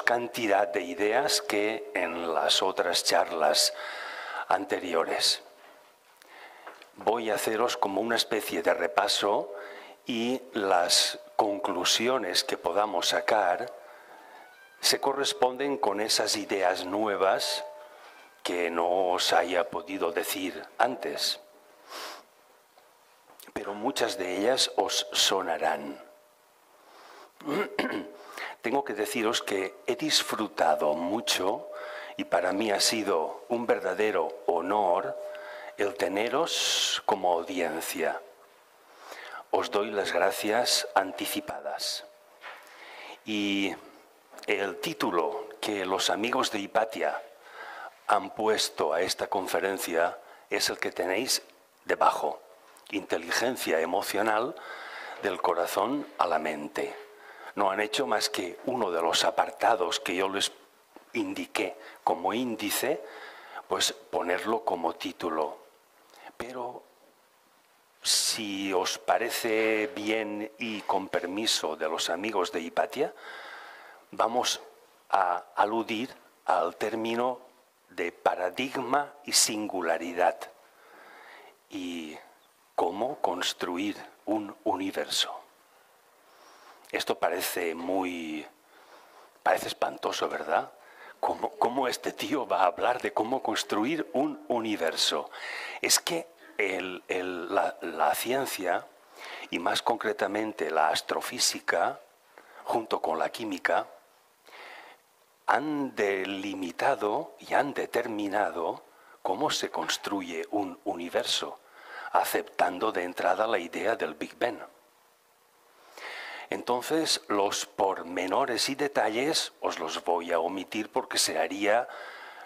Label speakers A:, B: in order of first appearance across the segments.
A: cantidad de ideas que en las otras charlas anteriores. Voy a haceros como una especie de repaso y las conclusiones que podamos sacar se corresponden con esas ideas nuevas que no os haya podido decir antes. Pero muchas de ellas os sonarán. Tengo que deciros que he disfrutado mucho y para mí ha sido un verdadero honor el teneros como audiencia. Os doy las gracias anticipadas. Y el título que los amigos de Hipatia han puesto a esta conferencia es el que tenéis debajo: Inteligencia emocional del corazón a la mente. No han hecho más que uno de los apartados que yo les indiqué como índice, pues ponerlo como título. Pero si os parece bien y con permiso de los amigos de Hipatia, vamos a aludir al término de paradigma y singularidad y cómo construir un universo. Esto parece espantoso, ¿verdad? ¿Cómo este tío va a hablar de cómo construir un universo? Es que la ciencia, y más concretamente la astrofísica, junto con la química, han delimitado y han determinado cómo se construye un universo, aceptando de entrada la idea del Big Bang. Entonces, los pormenores y detalles os los voy a omitir porque se haría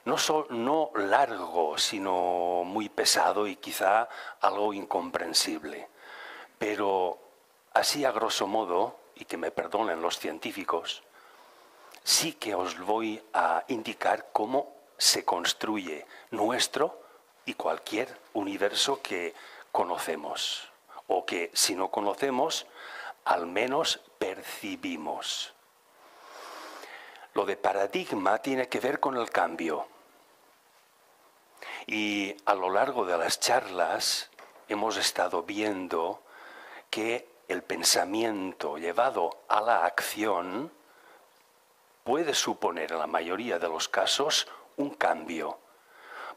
A: no largo, sino muy pesado y quizá algo incomprensible. Pero así a grosso modo, y que me perdonen los científicos, sí que os voy a indicar cómo se construye nuestro y cualquier universo que conocemos, o que si no conocemos, al menos percibimos. Lo de paradigma tiene que ver con el cambio. Y a lo largo de las charlas hemos estado viendo que el pensamiento llevado a la acción puede suponer en la mayoría de los casos un cambio.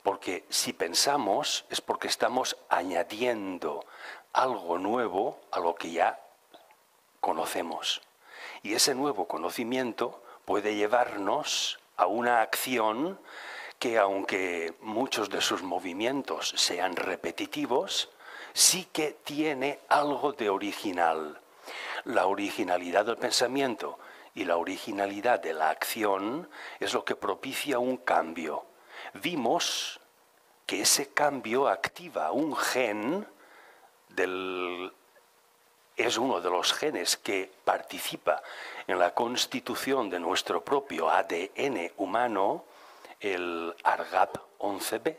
A: Porque si pensamos es porque estamos añadiendo algo nuevo a lo que ya conocemos. Y ese nuevo conocimiento puede llevarnos a una acción que, aunque muchos de sus movimientos sean repetitivos, sí que tiene algo de original. La originalidad del pensamiento y la originalidad de la acción es lo que propicia un cambio. Vimos que ese cambio activa un gen es uno de los genes que participa en la constitución de nuestro propio ADN humano, el ARGAP11B,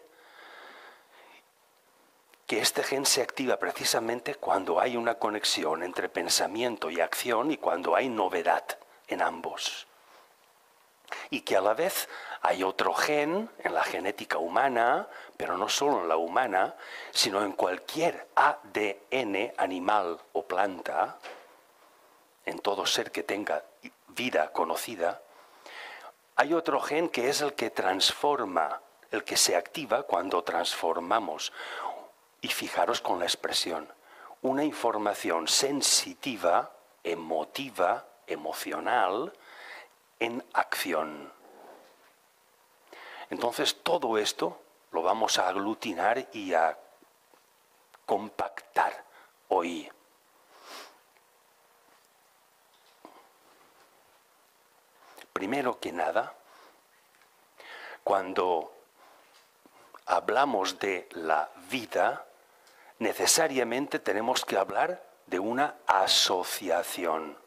A: que este gen se activa precisamente cuando hay una conexión entre pensamiento y acción y cuando hay novedad en ambos. Y que a la vez hay otro gen en la genética humana, pero no solo en la humana, sino en cualquier ADN animal o planta, en todo ser que tenga vida conocida, hay otro gen que es el que transforma, el que se activa cuando transformamos. Y fijaros con la expresión, una información sensitiva, emotiva, emocional, en acción. Entonces todo esto lo vamos a aglutinar y a compactar hoy. Primero que nada, cuando hablamos de la vida, necesariamente tenemos que hablar de una asociación.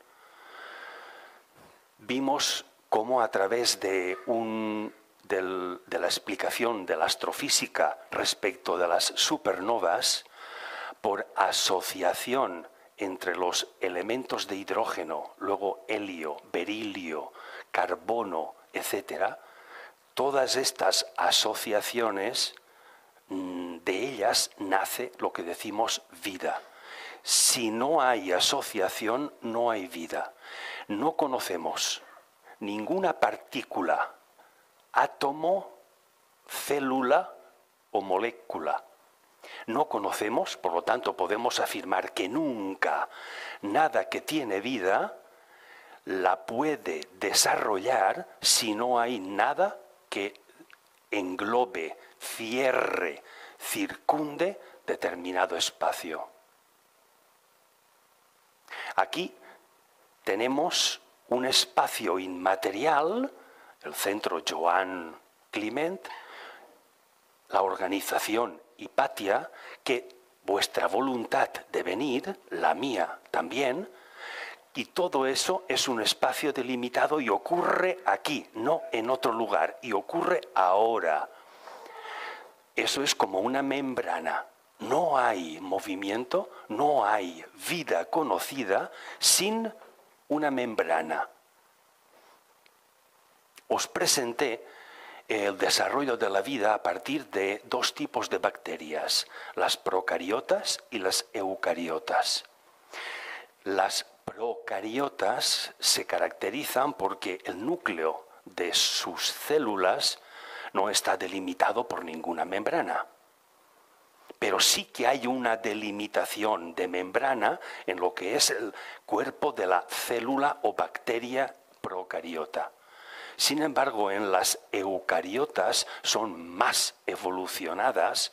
A: Vimos cómo a través de la explicación de la astrofísica respecto de las supernovas, por asociación entre los elementos de hidrógeno, luego helio, berilio, carbono, etc., todas estas asociaciones, de ellas nace lo que decimos vida. Si no hay asociación, no hay vida. No conocemos ninguna partícula, átomo, célula o molécula. No conocemos, por lo tanto podemos afirmar que nunca nada que tiene vida la puede desarrollar si no hay nada que englobe, cierre, circunde determinado espacio. Aquí tenemos un espacio inmaterial, el Centro Joan Climent, la organización Hipatia, que vuestra voluntad de venir, la mía también, y todo eso es un espacio delimitado y ocurre aquí, no en otro lugar, y ocurre ahora. Eso es como una membrana. No hay movimiento, no hay vida conocida sin una membrana. Os presenté el desarrollo de la vida a partir de dos tipos de bacterias, las procariotas y las eucariotas. Las procariotas se caracterizan porque el núcleo de sus células no está delimitado por ninguna membrana. Pero sí que hay una delimitación de membrana en lo que es el cuerpo de la célula o bacteria procariota. Sin embargo, en las eucariotas son más evolucionadas,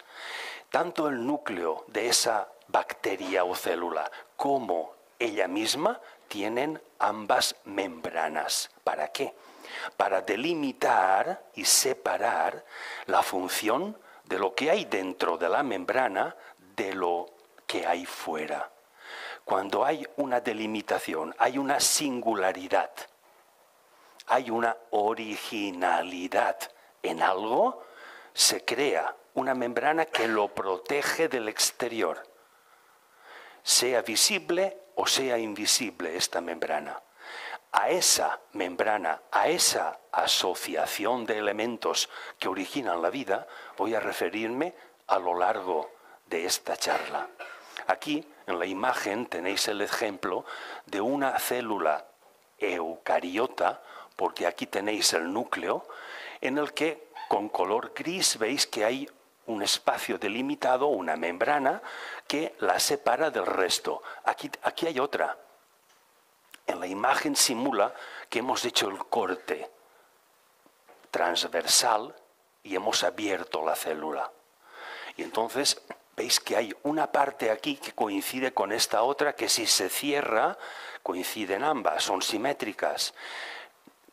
A: tanto el núcleo de esa bacteria o célula como ella misma tienen ambas membranas. ¿Para qué? Para delimitar y separar la función de lo que hay dentro de la membrana de lo que hay fuera. Cuando hay una delimitación, hay una singularidad, hay una originalidad en algo, se crea una membrana que lo protege del exterior, sea visible o sea invisible esta membrana. A esa membrana, a esa asociación de elementos que originan la vida, voy a referirme a lo largo de esta charla. Aquí, en la imagen, tenéis el ejemplo de una célula eucariota, porque aquí tenéis el núcleo, en el que con color gris veis que hay un espacio delimitado, una membrana, que la separa del resto. Aquí hay otra. En la imagen simula que hemos hecho el corte transversal y hemos abierto la célula. Y entonces veis que hay una parte aquí que coincide con esta otra, que si se cierra, coinciden ambas, son simétricas,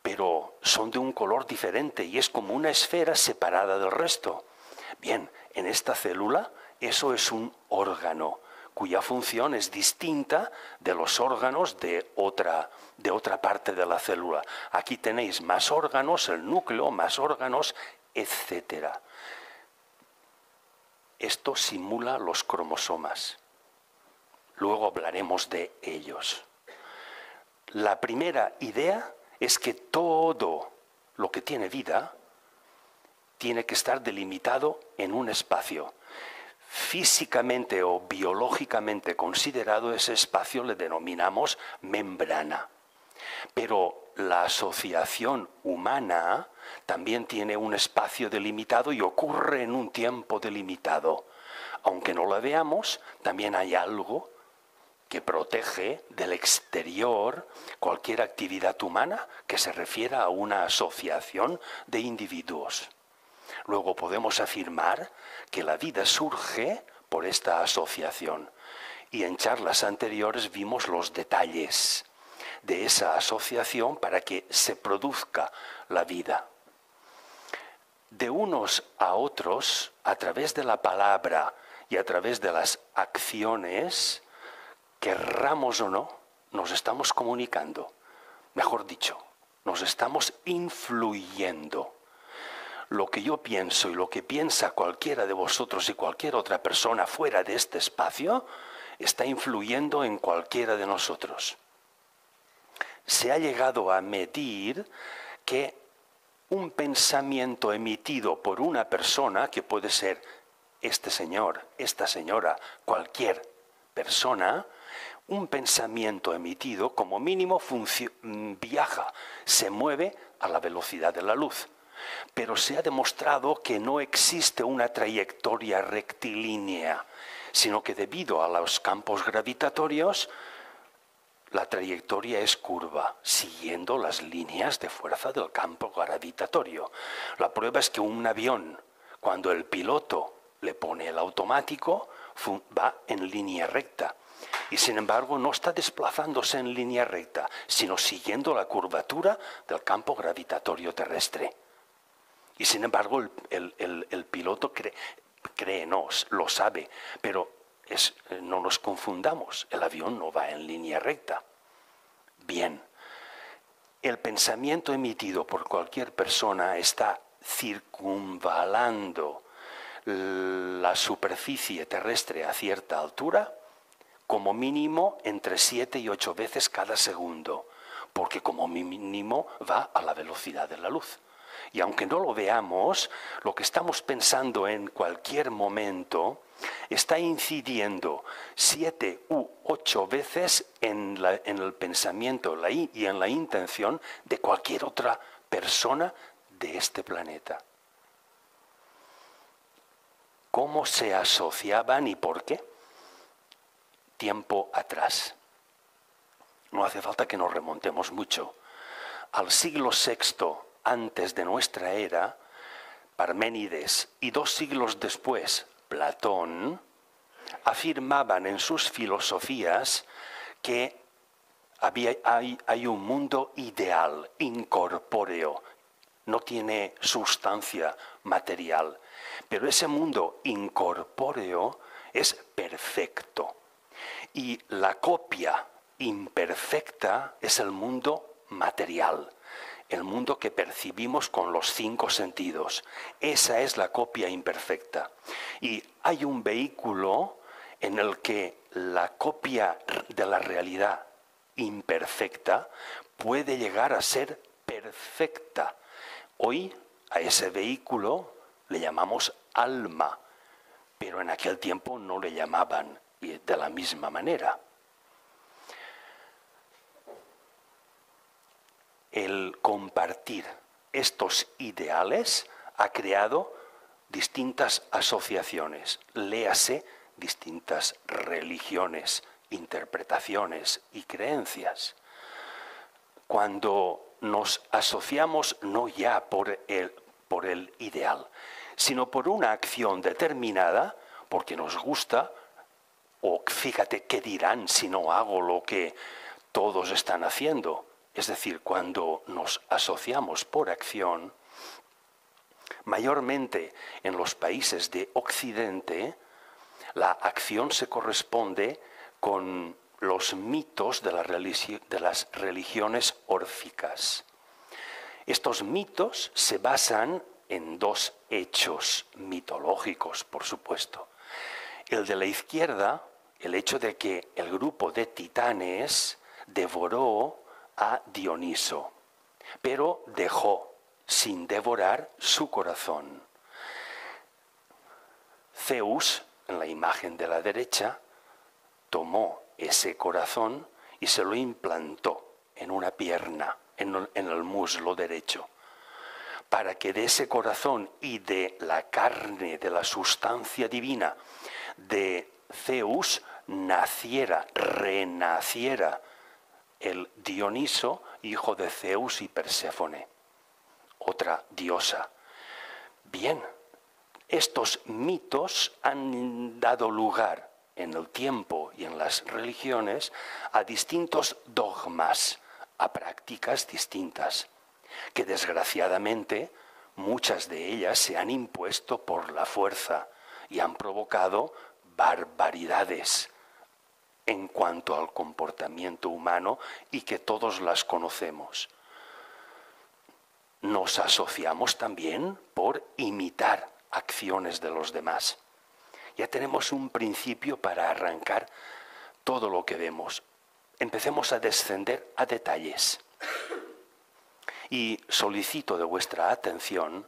A: pero son de un color diferente y es como una esfera separada del resto. Bien, en esta célula eso es un órgano, cuya función es distinta de los órganos de otra parte de la célula. Aquí tenéis más órganos, el núcleo, más órganos, etc. Esto simula los cromosomas. Luego hablaremos de ellos. La primera idea es que todo lo que tiene vida tiene que estar delimitado en un espacio. Físicamente o biológicamente considerado, ese espacio le denominamos membrana. Pero la asociación humana también tiene un espacio delimitado y ocurre en un tiempo delimitado. Aunque no la veamos, también hay algo que protege del exterior cualquier actividad humana que se refiera a una asociación de individuos. Luego podemos afirmar que la vida surge por esta asociación. Y en charlas anteriores vimos los detalles de esa asociación para que se produzca la vida. De unos a otros, a través de la palabra y a través de las acciones, querramos o no, nos estamos comunicando. Mejor dicho, nos estamos influyendo. Lo que yo pienso y lo que piensa cualquiera de vosotros y cualquier otra persona fuera de este espacio está influyendo en cualquiera de nosotros. Se ha llegado a medir que un pensamiento emitido por una persona, que puede ser este señor, esta señora, cualquier persona, un pensamiento emitido como mínimo viaja, se mueve a la velocidad de la luz. Pero se ha demostrado que no existe una trayectoria rectilínea, sino que debido a los campos gravitatorios, la trayectoria es curva, siguiendo las líneas de fuerza del campo gravitatorio. La prueba es que un avión, cuando el piloto le pone el automático, va en línea recta. Y sin embargo no está desplazándose en línea recta, sino siguiendo la curvatura del campo gravitatorio terrestre. Y sin embargo el piloto cree, no, lo sabe, pero no nos confundamos, el avión no va en línea recta. Bien, el pensamiento emitido por cualquier persona está circunvalando la superficie terrestre a cierta altura, como mínimo entre 7 y 8 veces cada segundo, porque como mínimo va a la velocidad de la luz. Y aunque no lo veamos, lo que estamos pensando en cualquier momento está incidiendo 7 u 8 veces en el pensamiento y en la intención de cualquier otra persona de este planeta. ¿Cómo se asociaban y por qué? Tiempo atrás. No hace falta que nos remontemos mucho. Al siglo VI antes de nuestra era, Parménides y 2 siglos después, Platón, afirmaban en sus filosofías que hay un mundo ideal, incorpóreo, no tiene sustancia material, pero ese mundo incorpóreo es perfecto. Y la copia imperfecta es el mundo material, el mundo que percibimos con los 5 sentidos. Esa es la copia imperfecta. Y hay un vehículo en el que la copia de la realidad imperfecta puede llegar a ser perfecta. Hoy a ese vehículo le llamamos alma, pero en aquel tiempo no le llamaban de la misma manera. El compartir estos ideales ha creado distintas asociaciones, léase distintas religiones, interpretaciones y creencias. Cuando nos asociamos no ya por el ideal, sino por una acción determinada, porque nos gusta, o fíjate qué dirán si no hago lo que todos están haciendo. Es decir, cuando nos asociamos por acción, mayormente en los países de Occidente, la acción se corresponde con los mitos de las religiones órficas. Estos mitos se basan en 2 hechos mitológicos, por supuesto. El de la izquierda, el hecho de que el grupo de titanes devoró a Dioniso, pero dejó sin devorar su corazón. Zeus, en la imagen de la derecha, tomó ese corazón y se lo implantó en una pierna, en el muslo derecho, para que de ese corazón y de la carne, de la sustancia divina de Zeus, renaciera el Dioniso, hijo de Zeus y Perséfone, otra diosa. Bien, estos mitos han dado lugar en el tiempo y en las religiones a distintos dogmas, a prácticas distintas, que desgraciadamente muchas de ellas se han impuesto por la fuerza y han provocado barbaridades en cuanto al comportamiento humano y que todos las conocemos. Nos asociamos también por imitar acciones de los demás. Ya tenemos un principio para arrancar todo lo que vemos. Empecemos a descender a detalles. Y solicito de vuestra atención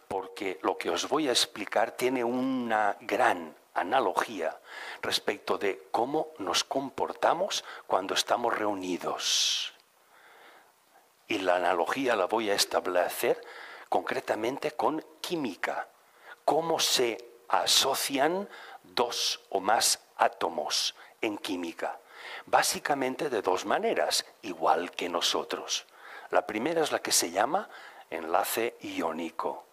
A: porque lo que os voy a explicar tiene una gran analogía respecto de cómo nos comportamos cuando estamos reunidos. Y la analogía la voy a establecer concretamente con química. Cómo se asocian dos o más átomos en química. Básicamente de dos maneras, igual que nosotros. La primera es la que se llama enlace iónico.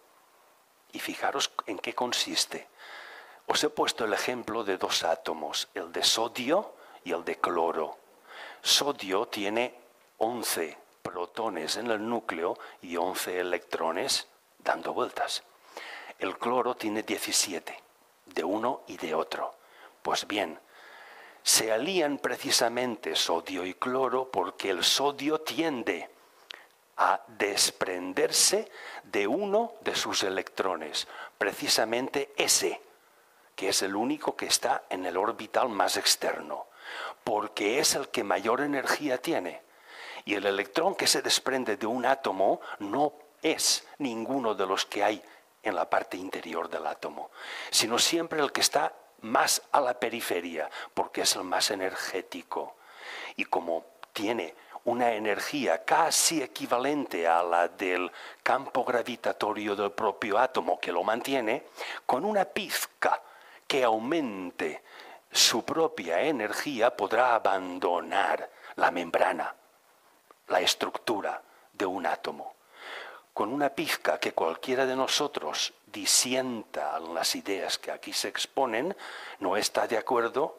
A: Y fijaros en qué consiste. Os he puesto el ejemplo de dos átomos, el de sodio y el de cloro. Sodio tiene 11 protones en el núcleo y 11 electrones dando vueltas. El cloro tiene 17, de uno y de otro. Pues bien, se alían precisamente sodio y cloro porque el sodio tiende a desprenderse de uno de sus electrones, precisamente ese, que es el único que está en el orbital más externo, porque es el que mayor energía tiene. Y el electrón que se desprende de un átomo no es ninguno de los que hay en la parte interior del átomo, sino siempre el que está más a la periferia, porque es el más energético. Y como tiene una energía casi equivalente a la del campo gravitatorio del propio átomo que lo mantiene, con una pizca que aumente su propia energía podrá abandonar la membrana, la estructura de un átomo. Con una pizca que cualquiera de nosotros disienta las ideas que aquí se exponen, no está de acuerdo.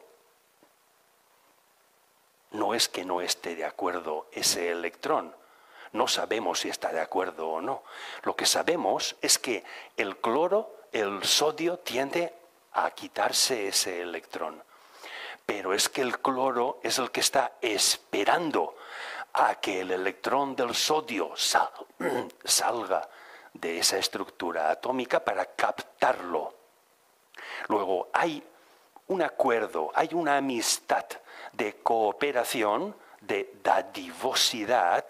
A: No es que no esté de acuerdo ese electrón, no sabemos si está de acuerdo o no. Lo que sabemos es que el cloro, el sodio, tiende a quitarse ese electrón. Pero es que el cloro es el que está esperando a que el electrón del sodio salga de esa estructura atómica para captarlo. Luego hay un acuerdo, hay una amistad de cooperación, de dadivosidad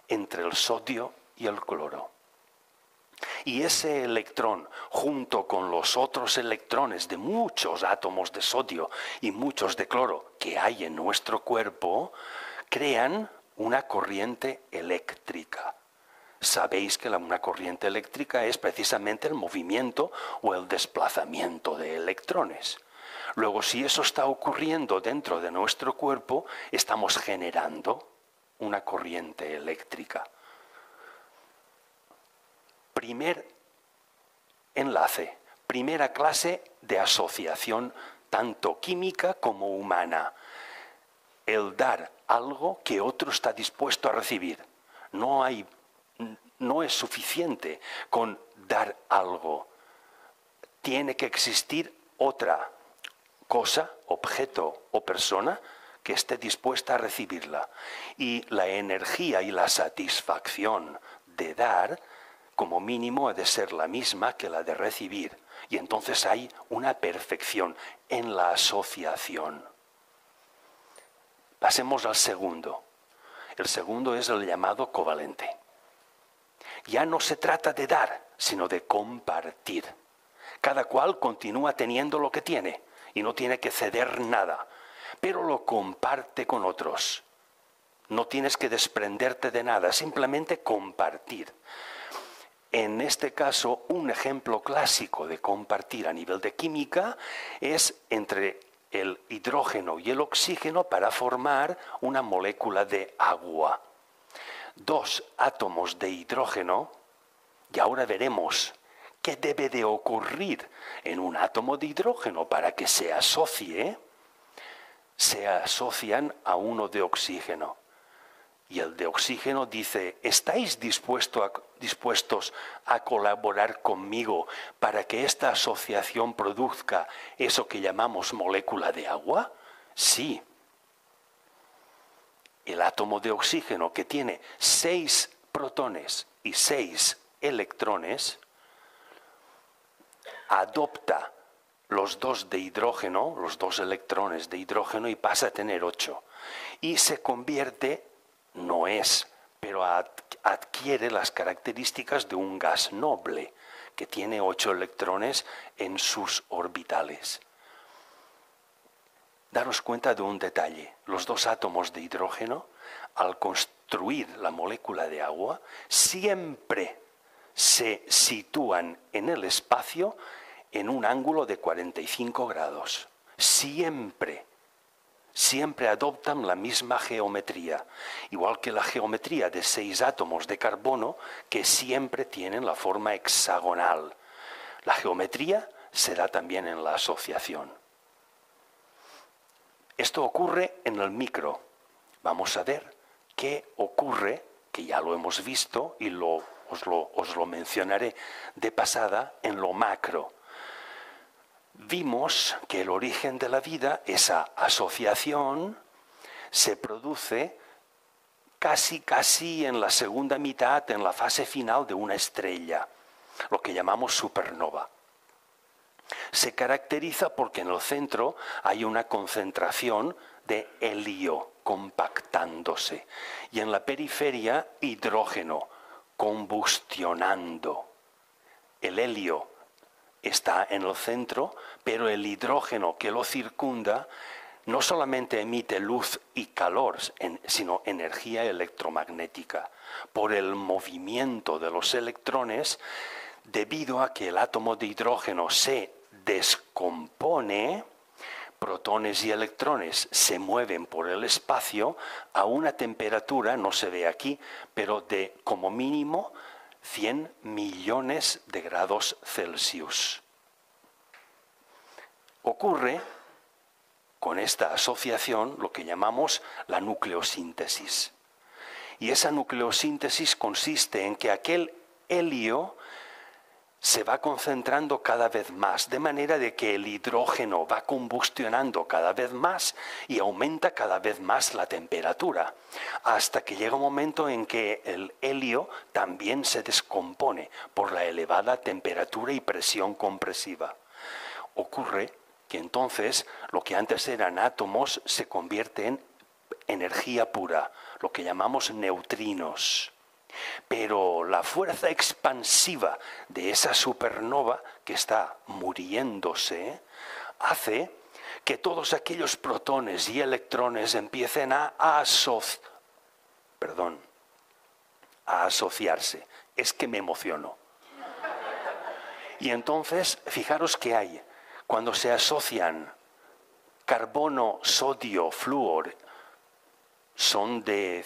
A: entre el sodio y el cloro. Y ese electrón, junto con los otros electrones de muchos átomos de sodio y muchos de cloro que hay en nuestro cuerpo, crean una corriente eléctrica. Sabéis que una corriente eléctrica es precisamente el movimiento o el desplazamiento de electrones. Luego, si eso está ocurriendo dentro de nuestro cuerpo, estamos generando una corriente eléctrica. Primer enlace, primera clase de asociación, tanto química como humana. El dar algo que otro está dispuesto a recibir. No es suficiente con dar algo. Tiene que existir otra cosa, objeto o persona que esté dispuesta a recibirla. Y la energía y la satisfacción de dar, como mínimo, ha de ser la misma que la de recibir. Y entonces hay una perfección en la asociación. Pasemos al segundo. El segundo es el llamado covalente. Ya no se trata de dar, sino de compartir. Cada cual continúa teniendo lo que tiene y no tiene que ceder nada, pero lo comparte con otros. No tienes que desprenderte de nada, simplemente compartir. En este caso, un ejemplo clásico de compartir a nivel de química es entre el hidrógeno y el oxígeno para formar una molécula de agua. Dos átomos de hidrógeno, y ahora veremos qué debe de ocurrir en un átomo de hidrógeno para que se asocie, se asocian a uno de oxígeno. Y el de oxígeno dice, ¿estáis dispuestos a colaborar conmigo para que esta asociación produzca eso que llamamos molécula de agua? Sí. El átomo de oxígeno, que tiene 6 protones y 6 electrones, adopta los dos de hidrógeno, los dos electrones de hidrógeno, y pasa a tener 8. Y se convierte, no es, pero adquiere las características de un gas noble, que tiene 8 electrones en sus orbitales. Daros cuenta de un detalle. Los dos átomos de hidrógeno, al construir la molécula de agua, siempre se sitúan en el espacio en un ángulo de 45 grados. Siempre adoptan la misma geometría, igual que la geometría de 6 átomos de carbono que siempre tienen la forma hexagonal. La geometría se da también en la asociación. Esto ocurre en el micro. Vamos a ver qué ocurre, que ya lo hemos visto y os lo mencionaré de pasada, en lo macro. Vimos que el origen de la vida, esa asociación, se produce casi en la segunda mitad, en la fase final de una estrella, lo que llamamos supernova. Se caracteriza porque en el centro hay una concentración de helio compactándose y en la periferia hidrógeno combustionando. El helio está en el centro, pero el hidrógeno que lo circunda no solamente emite luz y calor, sino energía electromagnética por el movimiento de los electrones, debido a que el átomo de hidrógeno se descompone, protones y electrones se mueven por el espacio a una temperatura, no se ve aquí, pero de como mínimo 100 millones de grados Celsius. Ocurre con esta asociación lo que llamamos la nucleosíntesis. Y esa nucleosíntesis consiste en que aquel helio se va concentrando cada vez más, de manera de que el hidrógeno va combustionando cada vez más y aumenta cada vez más la temperatura, hasta que llega un momento en que el helio también se descompone por la elevada temperatura y presión compresiva. Ocurre que entonces lo que antes eran átomos se convierte en energía pura, lo que llamamos neutrinos. Pero la fuerza expansiva de esa supernova que está muriéndose hace que todos aquellos protones y electrones empiecen a asociarse. Es que me emociono. Y entonces, fijaros que hay, cuando se asocian carbono, sodio, flúor, son de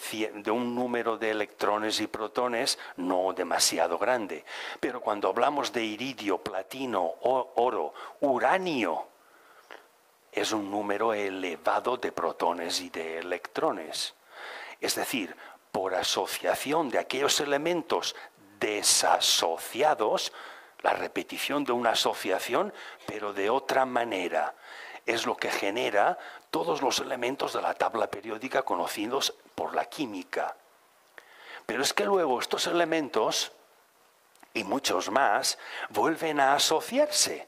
A: un número de electrones y protones no demasiado grande. Pero cuando hablamos de iridio, platino, oro, uranio, es un número elevado de protones y de electrones. Es decir, por asociación de aquellos elementos desasociados, la repetición de una asociación, pero de otra manera, es lo que genera todos los elementos de la tabla periódica conocidos por la química. Pero es que luego estos elementos, y muchos más, vuelven a asociarse.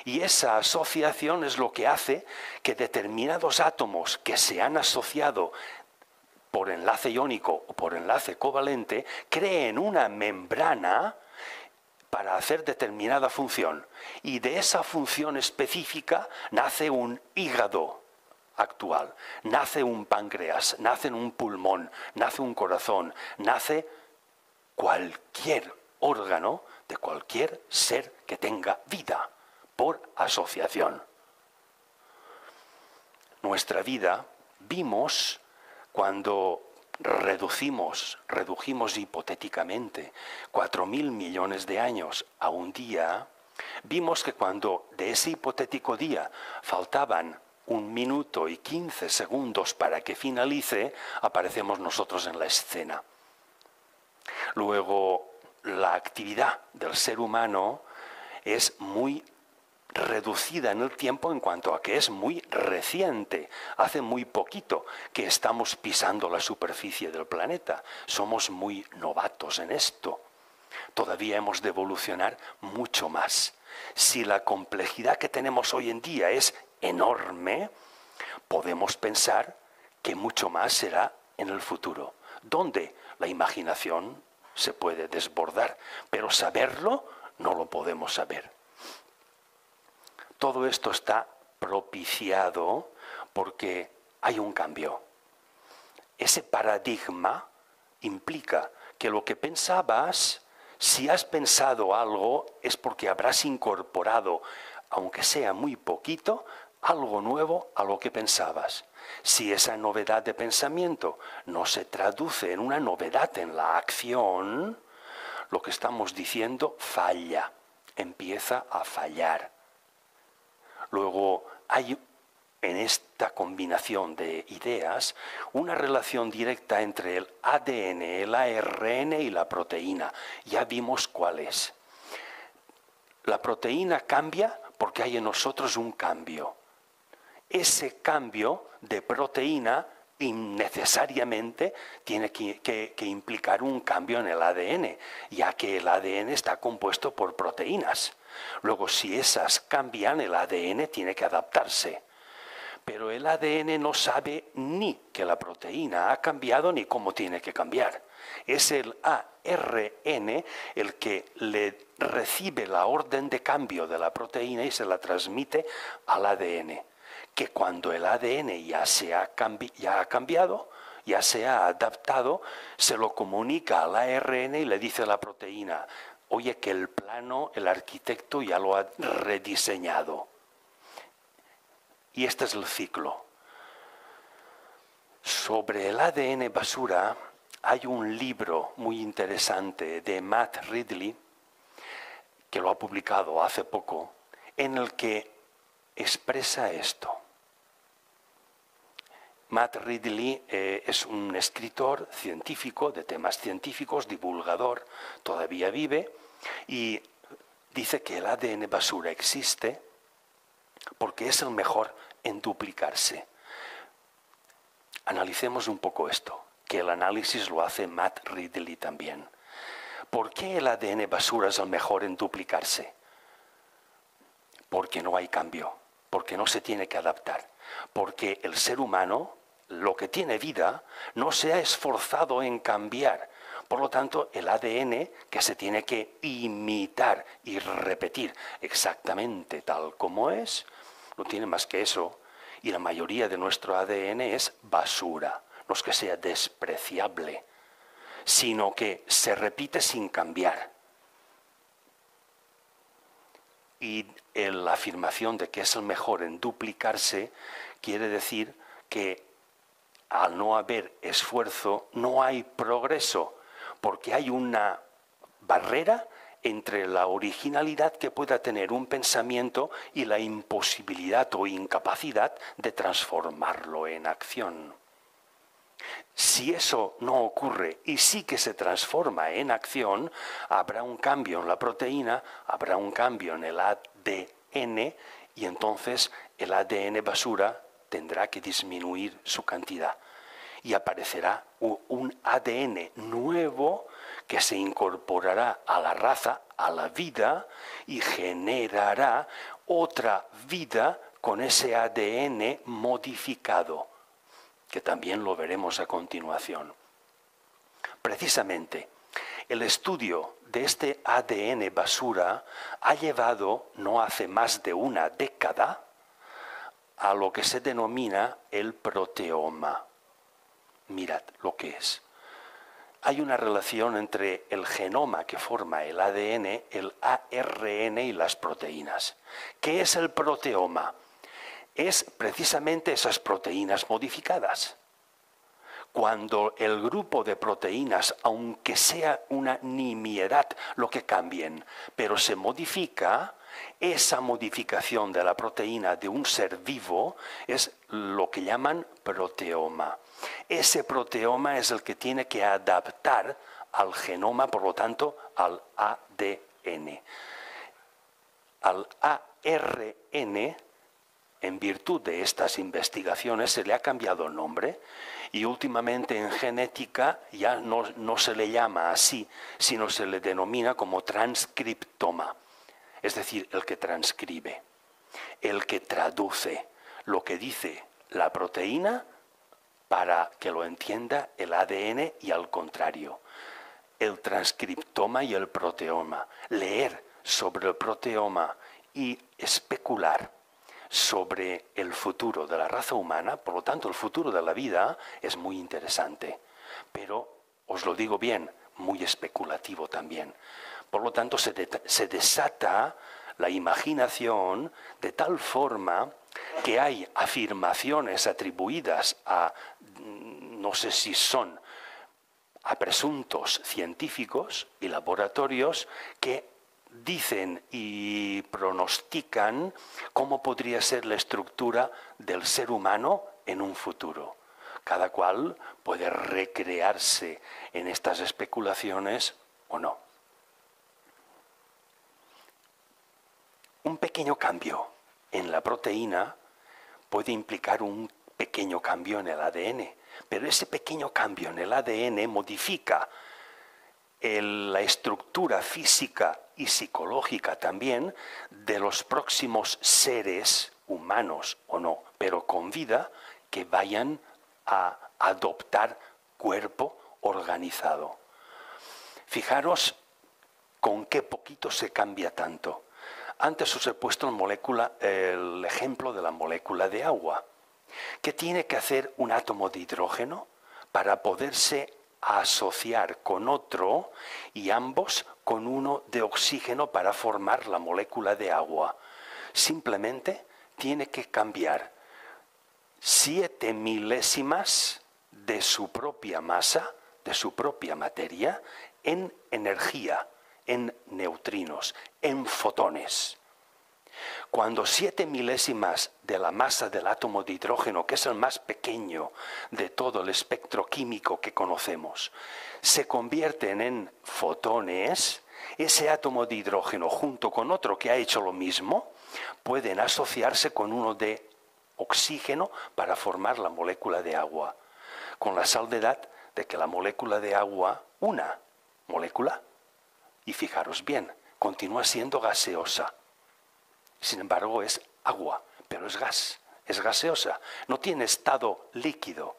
A: Y esa asociación es lo que hace que determinados átomos que se han asociado por enlace iónico o por enlace covalente creen una membrana para hacer determinada función. Y de esa función específica nace un hígado actual, nace un páncreas, nace un pulmón, nace un corazón, nace cualquier órgano de cualquier ser que tenga vida, por asociación. Nuestra vida, vimos cuando redujimos hipotéticamente 4.000 millones de años a un día, vimos que cuando de ese hipotético día faltaban 1 minuto y 15 segundos para que finalice, aparecemos nosotros en la escena. Luego, la actividad del ser humano es muy reducida en el tiempo en cuanto a que es muy reciente. Hace muy poquito que estamos pisando la superficie del planeta. Somos muy novatos en esto. Todavía hemos de evolucionar mucho más. Si la complejidad que tenemos hoy en día es enorme, podemos pensar que mucho más será en el futuro, donde la imaginación se puede desbordar, pero saberlo no lo podemos saber. Todo esto está propiciado porque hay un cambio. Ese paradigma implica que lo que pensabas, si has pensado algo, es porque habrás incorporado, aunque sea muy poquito, algo nuevo a lo que pensabas. Si esa novedad de pensamiento no se traduce en una novedad en la acción, lo que estamos diciendo falla, empieza a fallar. Luego hay en esta combinación de ideas una relación directa entre el ADN, el ARN y la proteína. Ya vimos cuál es. La proteína cambia porque hay en nosotros un cambio. Ese cambio de proteína innecesariamente tiene que implicar un cambio en el ADN, ya que el ADN está compuesto por proteínas. Luego, si esas cambian, el ADN tiene que adaptarse. Pero el ADN no sabe ni que la proteína ha cambiado ni cómo tiene que cambiar. Es el ARN el que le recibe la orden de cambio de la proteína y se la transmite al ADN. Que cuando el ADN ya ha cambiado, ya se ha adaptado, se lo comunica al ARN y le dice a la proteína, oye, que el plano, el arquitecto ya lo ha rediseñado. Y este es el ciclo. Sobre el ADN basura hay un libro muy interesante de Matt Ridley, que lo ha publicado hace poco, en el que expresa esto. Matt Ridley es un escritor científico de temas científicos, divulgador, todavía vive, y dice que el ADN basura existe porque es el mejor en duplicarse. Analicemos un poco esto, que el análisis lo hace Matt Ridley también. ¿Por qué el ADN basura es el mejor en duplicarse? Porque no hay cambio, porque no se tiene que adaptar, porque el ser humano, lo que tiene vida, no se ha esforzado en cambiar. Por lo tanto, el ADN que se tiene que imitar y repetir exactamente tal como es, no tiene más que eso. Y la mayoría de nuestro ADN es basura. No es que sea despreciable, sino que se repite sin cambiar. Y la afirmación de que es el mejor en duplicarse quiere decir que al no haber esfuerzo no hay progreso, porque hay una barrera entre la originalidad que pueda tener un pensamiento y la imposibilidad o incapacidad de transformarlo en acción. Si eso no ocurre y sí que se transforma en acción, habrá un cambio en la proteína, habrá un cambio en el ADN y entonces el ADN basura tendrá que disminuir su cantidad y aparecerá un ADN nuevo que se incorporará a la raza, a la vida, y generará otra vida con ese ADN modificado, que también lo veremos a continuación. Precisamente, el estudio de este ADN basura ha llevado, no hace más de una década, a lo que se denomina el proteoma. Mirad lo que es. Hay una relación entre el genoma que forma el ADN, el ARN y las proteínas. ¿Qué es el proteoma? Es precisamente esas proteínas modificadas. Cuando el grupo de proteínas, aunque sea una nimiedad lo que cambien, pero se modifica, esa modificación de la proteína de un ser vivo es lo que llaman proteoma. Ese proteoma es el que tiene que adaptar al genoma, por lo tanto, al ADN. Al ARN en virtud de estas investigaciones se le ha cambiado el nombre y últimamente en genética ya no se le llama así, sino se le denomina como transcriptoma, es decir, el que transcribe, el que traduce lo que dice la proteína para que lo entienda el ADN y al contrario. El transcriptoma y el proteoma. Leer sobre el proteoma y especular sobre el futuro de la raza humana, por lo tanto el futuro de la vida, es muy interesante. Pero, os lo digo bien, muy especulativo también. Por lo tanto se desata la imaginación de tal forma que hay afirmaciones atribuidas a, no sé si son a presuntos científicos y laboratorios que dicen y pronostican cómo podría ser la estructura del ser humano en un futuro. Cada cual puede recrearse en estas especulaciones o no. Un pequeño cambio en la proteína puede implicar un pequeño cambio en el ADN, pero ese pequeño cambio en el ADN modifica la estructura física y psicológica también de los próximos seres humanos o no, pero con vida, que vayan a adoptar cuerpo organizado. Fijaros con qué poquito se cambia tanto. Antes os he puesto el ejemplo de la molécula de agua. ¿Qué tiene que hacer un átomo de hidrógeno para poderse asociar con otro y ambos con uno de oxígeno para formar la molécula de agua? Simplemente tiene que cambiar 7 milésimas de su propia masa, de su propia materia, en energía, en neutrinos, en fotones. Cuando 7 milésimas de la masa del átomo de hidrógeno, que es el más pequeño de todo el espectro químico que conocemos, se convierten en fotones, ese átomo de hidrógeno junto con otro que ha hecho lo mismo, pueden asociarse con uno de oxígeno para formar la molécula de agua, con la salvedad de que la molécula de agua, una molécula, y fijaros bien, continúa siendo gaseosa. Sin embargo, es agua, pero es gas, es gaseosa, no tiene estado líquido.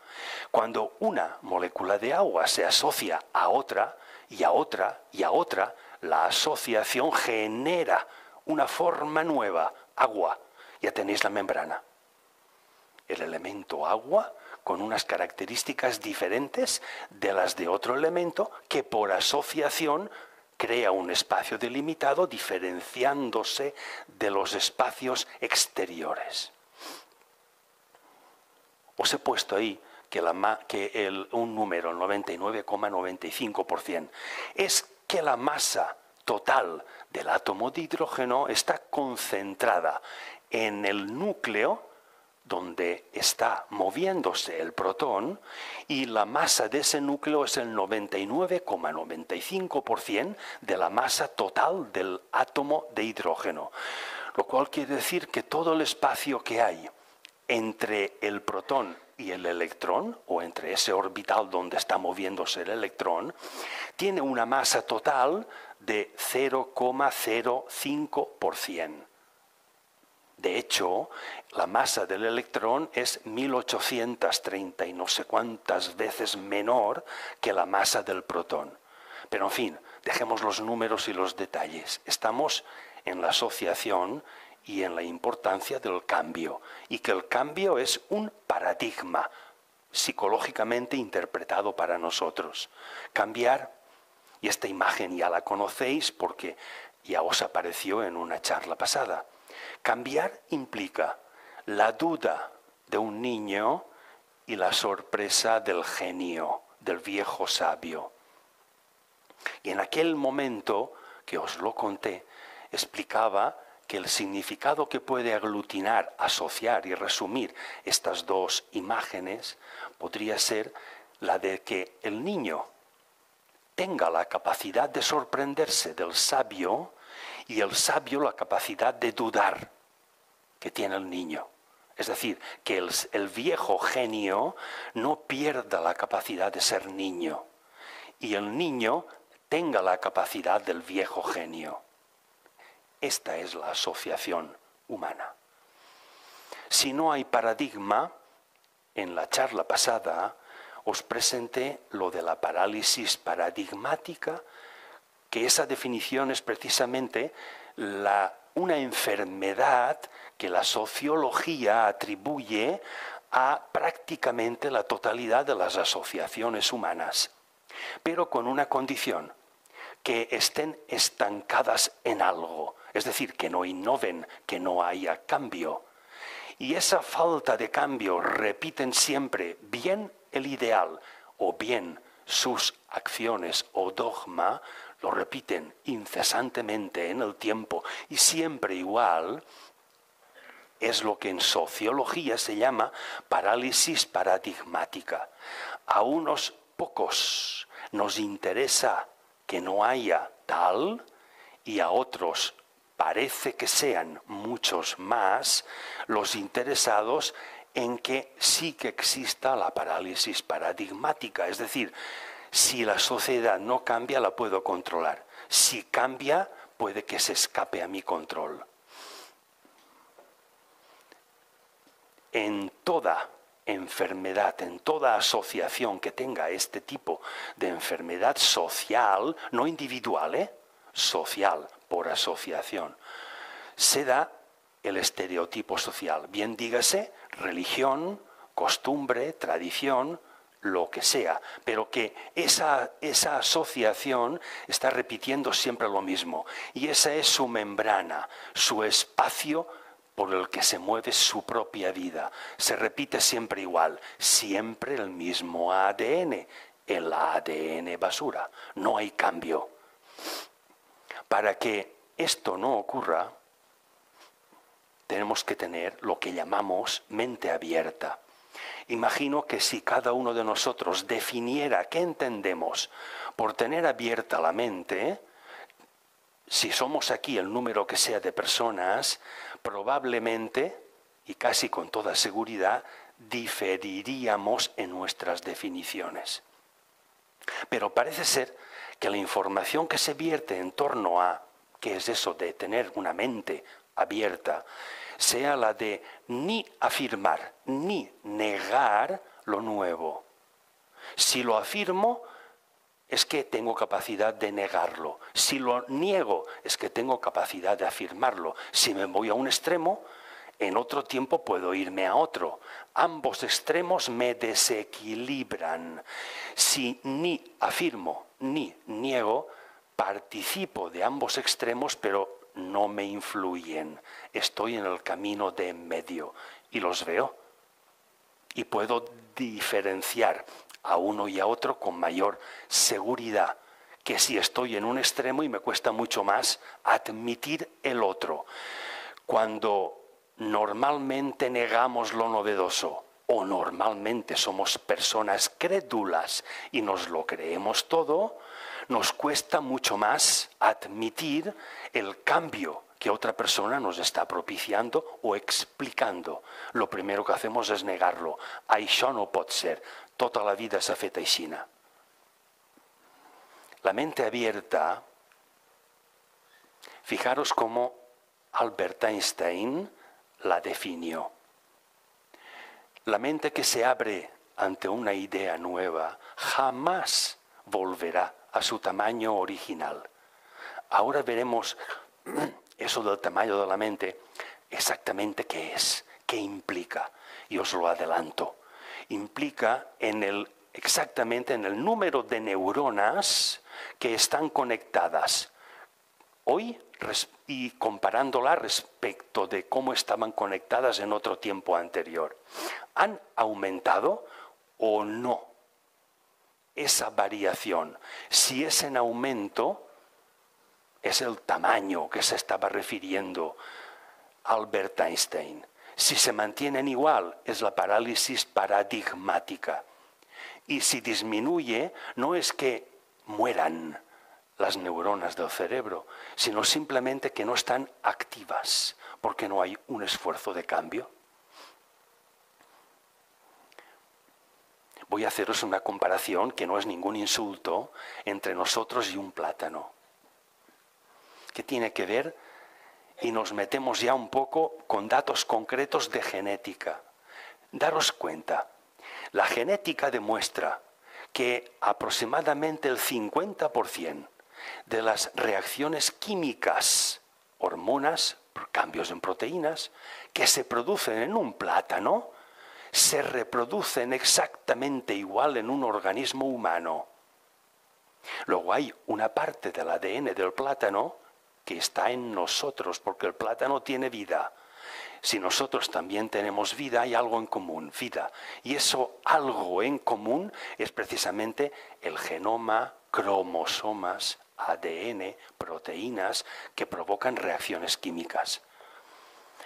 A: Cuando una molécula de agua se asocia a otra, y a otra, y a otra, la asociación genera una forma nueva, agua. Ya tenéis la membrana. El elemento agua con unas características diferentes de las de otro elemento que por asociación crea un espacio delimitado diferenciándose de los espacios exteriores. Os he puesto ahí que un número, el 99,95%, es que la masa total del átomo de hidrógeno está concentrada en el núcleo donde está moviéndose el protón, y la masa de ese núcleo es el 99,95% de la masa total del átomo de hidrógeno. Lo cual quiere decir que todo el espacio que hay entre el protón y el electrón, o entre ese orbital donde está moviéndose el electrón, tiene una masa total de 0,05%. De hecho, la masa del electrón es 1830 y no sé cuántas veces menor que la masa del protón. Pero en fin, dejemos los números y los detalles. Estamos en la asociación y en la importancia del cambio, y que el cambio es un paradigma psicológicamente interpretado para nosotros. Cambiar, y esta imagen ya la conocéis porque ya os apareció en una charla pasada. Cambiar implica la duda de un niño y la sorpresa del genio, del viejo sabio. Y en aquel momento que os lo conté, explicaba que el significado que puede aglutinar, asociar y resumir estas dos imágenes podría ser la de que el niño tenga la capacidad de sorprenderse del sabio y el sabio la capacidad de dudar que tiene el niño. Es decir, que el viejo genio no pierda la capacidad de ser niño y el niño tenga la capacidad del viejo genio. Esta es la asociación humana. Si no hay paradigma, en la charla pasada os presenté lo de la parálisis paradigmática, que esa definición es precisamente una enfermedad que la sociología atribuye a prácticamente la totalidad de las asociaciones humanas, pero con una condición: que estén estancadas en algo, es decir, que no innoven, que no haya cambio. Y esa falta de cambio repiten siempre bien el ideal o bien sus acciones o dogma, lo repiten incesantemente en el tiempo y siempre igual, es lo que en sociología se llama parálisis paradigmática. A unos pocos nos interesa que no haya tal y a otros parece que sean muchos más los interesados en que sí que exista la parálisis paradigmática. Es decir, si la sociedad no cambia, la puedo controlar. Si cambia, puede que se escape a mi control. En toda enfermedad, en toda asociación que tenga este tipo de enfermedad social, no individual, social, por asociación, se da el estereotipo social, bien dígase religión, costumbre, tradición, lo que sea, pero que esa asociación está repitiendo siempre lo mismo y esa es su membrana, su espacio por el que se mueve su propia vida. Se repite siempre igual, siempre el mismo ADN, el ADN basura, no hay cambio. Para que esto no ocurra, tenemos que tener lo que llamamos mente abierta. Imagino que si cada uno de nosotros definiera qué entendemos por tener abierta la mente, si somos aquí el número que sea de personas, probablemente, y casi con toda seguridad, diferiríamos en nuestras definiciones. Pero parece ser que la información que se vierte en torno a, ¿qué es eso de tener una mente abierta?, sea la de ni afirmar ni negar lo nuevo. Si lo afirmo, es que tengo capacidad de negarlo. Si lo niego, es que tengo capacidad de afirmarlo. Si me voy a un extremo, en otro tiempo puedo irme a otro. Ambos extremos me desequilibran. Si ni afirmo ni niego, participo de ambos extremos, pero no me influyen. Estoy en el camino de en medio y los veo. Y puedo diferenciar a uno y a otro con mayor seguridad que si estoy en un extremo y me cuesta mucho más admitir el otro. Cuando normalmente negamos lo novedoso o normalmente somos personas crédulas y nos lo creemos todo, nos cuesta mucho más admitir el cambio que otra persona nos está propiciando o explicando. Lo primero que hacemos es negarlo. Això no pot ser. Tota la vida s'ha fet aixina. La mente abierta, fijaros cómo Albert Einstein la definió. La mente que se abre ante una idea nueva jamás volverá a su tamaño original. Ahora veremos eso del tamaño de la mente, exactamente qué es, qué implica. Y os lo adelanto. Implica exactamente en el número de neuronas que están conectadas hoy y comparándola respecto de cómo estaban conectadas en otro tiempo anterior. ¿Han aumentado o no esa variación? Si es en aumento, es el tamaño que se estaba refiriendo Albert Einstein. Si se mantienen igual, es la parálisis paradigmática. Y si disminuye, no es que mueran las neuronas del cerebro, sino simplemente que no están activas, porque no hay un esfuerzo de cambio. voy a haceros una comparación que no es ningún insulto entre nosotros y un plátano. ¿Qué tiene que ver? Y nos metemos ya un poco con datos concretos de genética. Daros cuenta, la genética demuestra que aproximadamente el 50% de las reacciones químicas, hormonas, cambios en proteínas, que se producen en un plátano, se reproducen exactamente igual en un organismo humano. Luego hay una parte del ADN del plátano que está en nosotros, porque el plátano tiene vida. Si nosotros también tenemos vida, hay algo en común, vida. Y eso algo en común es precisamente el genoma, cromosomas, ADN, proteínas que provocan reacciones químicas.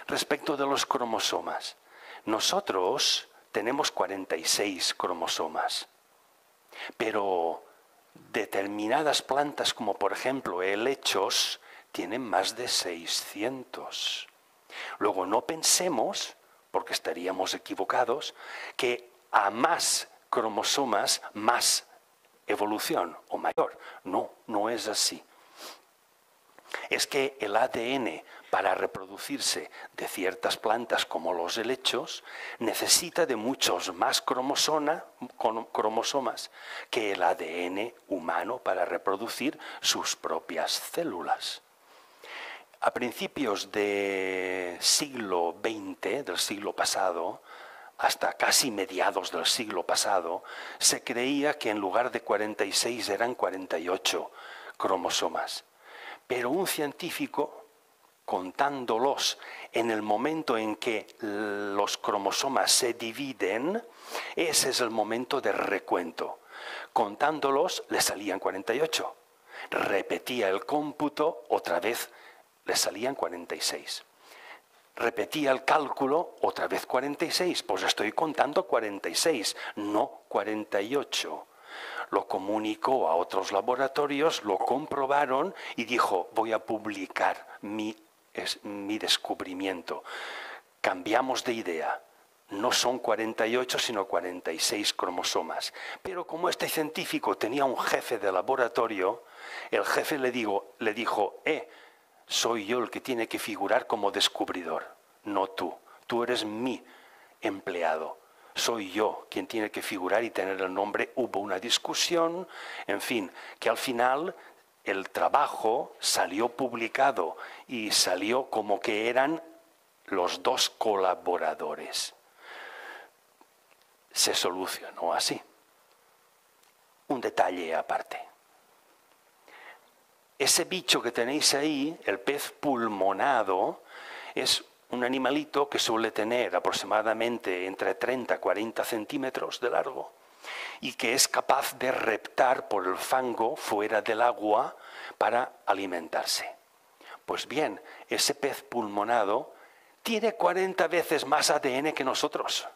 A: Respecto de los cromosomas, nosotros tenemos 46 cromosomas, pero determinadas plantas, como por ejemplo helechos, tienen más de 600. Luego no pensemos, porque estaríamos equivocados, que a más cromosomas, más evolución o mayor. No, no es así. Es que el ADN para reproducirse de ciertas plantas como los helechos necesita de muchos más cromosomas que el ADN humano para reproducir sus propias células. A principios del siglo XX, del siglo pasado, hasta casi mediados del siglo pasado, se creía que en lugar de 46 eran 48 cromosomas. Pero un científico, contándolos en el momento en que los cromosomas se dividen, ese es el momento de recuento. Contándolos le salían 48. Repetía el cómputo, otra vez le salían 46. Repetía el cálculo, otra vez 46. Pues estoy contando 46, no 48. Lo comunicó a otros laboratorios, lo comprobaron y dijo, voy a publicar mi descubrimiento. Cambiamos de idea. No son 48, sino 46 cromosomas. Pero como este científico tenía un jefe de laboratorio, el jefe le dijo, soy yo el que tiene que figurar como descubridor, no tú. Tú eres mi empleado. Soy yo quien tiene que figurar y tener el nombre. Hubo una discusión, en fin, que al final el trabajo salió publicado y salió como que eran los dos colaboradores. Se solucionó así. Un detalle aparte. Ese bicho que tenéis ahí, el pez pulmonado, es un animalito que suele tener aproximadamente entre 30 y 40 centímetros de largo y que es capaz de reptar por el fango fuera del agua para alimentarse. Pues bien, ese pez pulmonado tiene 40 veces más ADN que nosotros.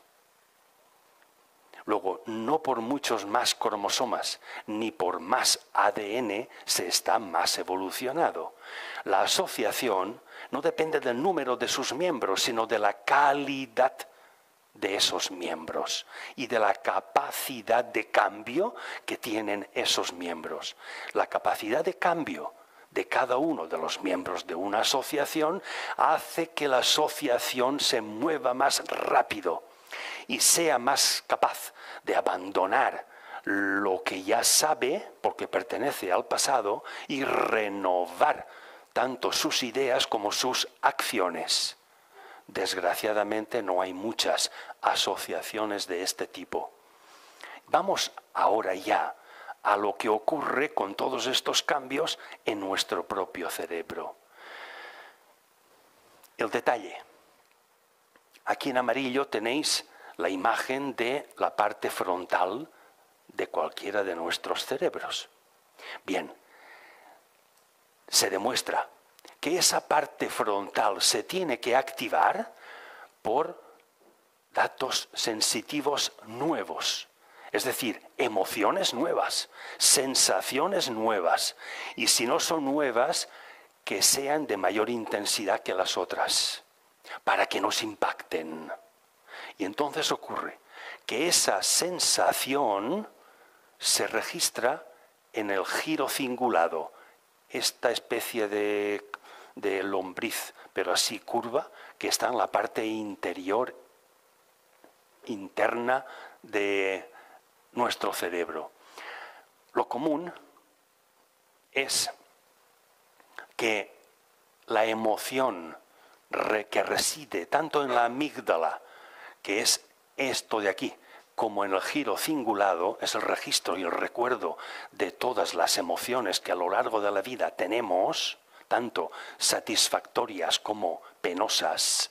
A: Luego, no por muchos más cromosomas ni por más ADN se está más evolucionado. La asociación no depende del número de sus miembros, sino de la calidad de esos miembros y de la capacidad de cambio que tienen esos miembros. La capacidad de cambio de cada uno de los miembros de una asociación hace que la asociación se mueva más rápido y sea más capaz de abandonar lo que ya sabe, porque pertenece al pasado, y renovar tanto sus ideas como sus acciones. Desgraciadamente no hay muchas asociaciones de este tipo. Vamos ahora ya a lo que ocurre con todos estos cambios en nuestro propio cerebro. El detalle. Aquí en amarillo tenéis la imagen de la parte frontal de cualquiera de nuestros cerebros. Bien, se demuestra que esa parte frontal se tiene que activar por datos sensitivos nuevos, es decir, emociones nuevas, sensaciones nuevas, y si no son nuevas, que sean de mayor intensidad que las otras, para que nos impacten. Y entonces ocurre que esa sensación se registra en el giro cingulado, esta especie de lombriz, pero así curva, que está en la parte interior, interna de nuestro cerebro. Lo común es que la emoción que reside tanto en la amígdala, que es esto de aquí, como en el giro cingulado, es el registro y el recuerdo de todas las emociones que a lo largo de la vida tenemos, tanto satisfactorias como penosas.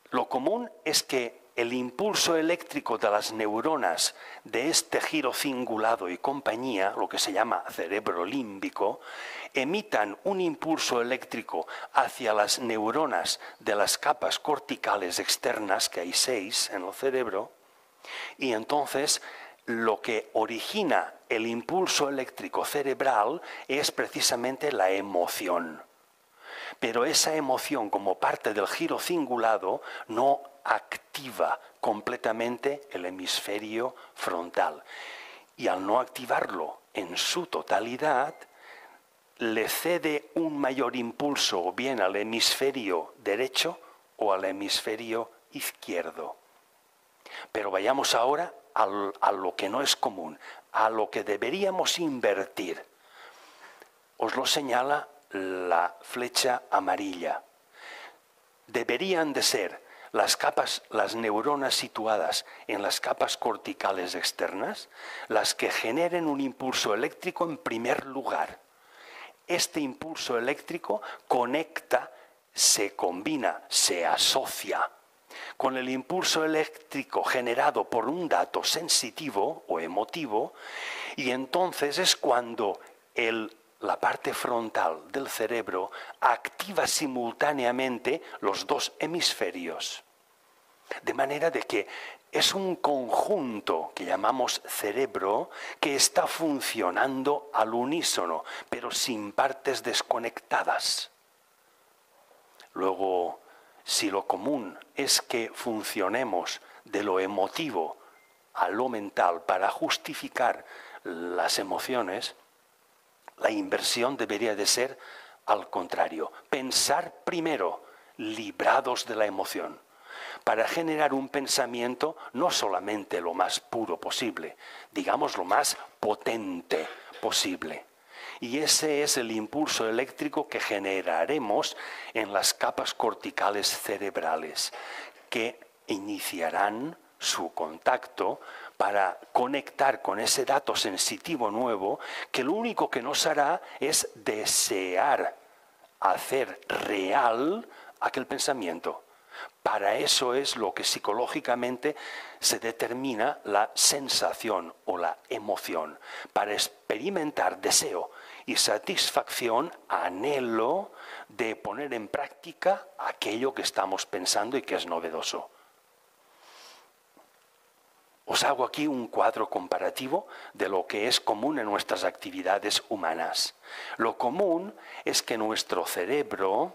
A: Lo común es que el impulso eléctrico de las neuronas de este giro cingulado y compañía, lo que se llama cerebro límbico, emitan un impulso eléctrico hacia las neuronas de las capas corticales externas, que hay 6 en el cerebro, y entonces lo que origina el impulso eléctrico cerebral es precisamente la emoción. Pero esa emoción, como parte del giro cingulado, no activa completamente el hemisferio frontal. Y al no activarlo en su totalidad, le cede un mayor impulso o bien al hemisferio derecho o al hemisferio izquierdo. Pero vayamos ahora a lo que no es común, a lo que deberíamos invertir. Os lo señala la flecha amarilla. Deberían de ser las neuronas situadas en las capas corticales externas, las que generen un impulso eléctrico en primer lugar. Este impulso eléctrico conecta, se combina, se asocia con el impulso eléctrico generado por un dato sensitivo o emotivo, y entonces es cuando la parte frontal del cerebro activa simultáneamente los dos hemisferios. De manera de que es un conjunto que llamamos cerebro que está funcionando al unísono, pero sin partes desconectadas. Luego, si lo común es que funcionemos de lo emotivo a lo mental para justificar las emociones, la inversión debería de ser al contrario, pensar primero, librados de la emoción, para generar un pensamiento no solamente lo más puro posible, digamos lo más potente posible. Y ese es el impulso eléctrico que generaremos en las capas corticales cerebrales, que iniciarán su contacto para conectar con ese dato sensitivo nuevo, que lo único que nos hará es desear hacer real aquel pensamiento. Para eso es lo que psicológicamente se determina la sensación o la emoción, para experimentar deseo y satisfacción, anhelo de poner en práctica aquello que estamos pensando y que es novedoso. Os hago aquí un cuadro comparativo de lo que es común en nuestras actividades humanas. Lo común es que nuestro cerebro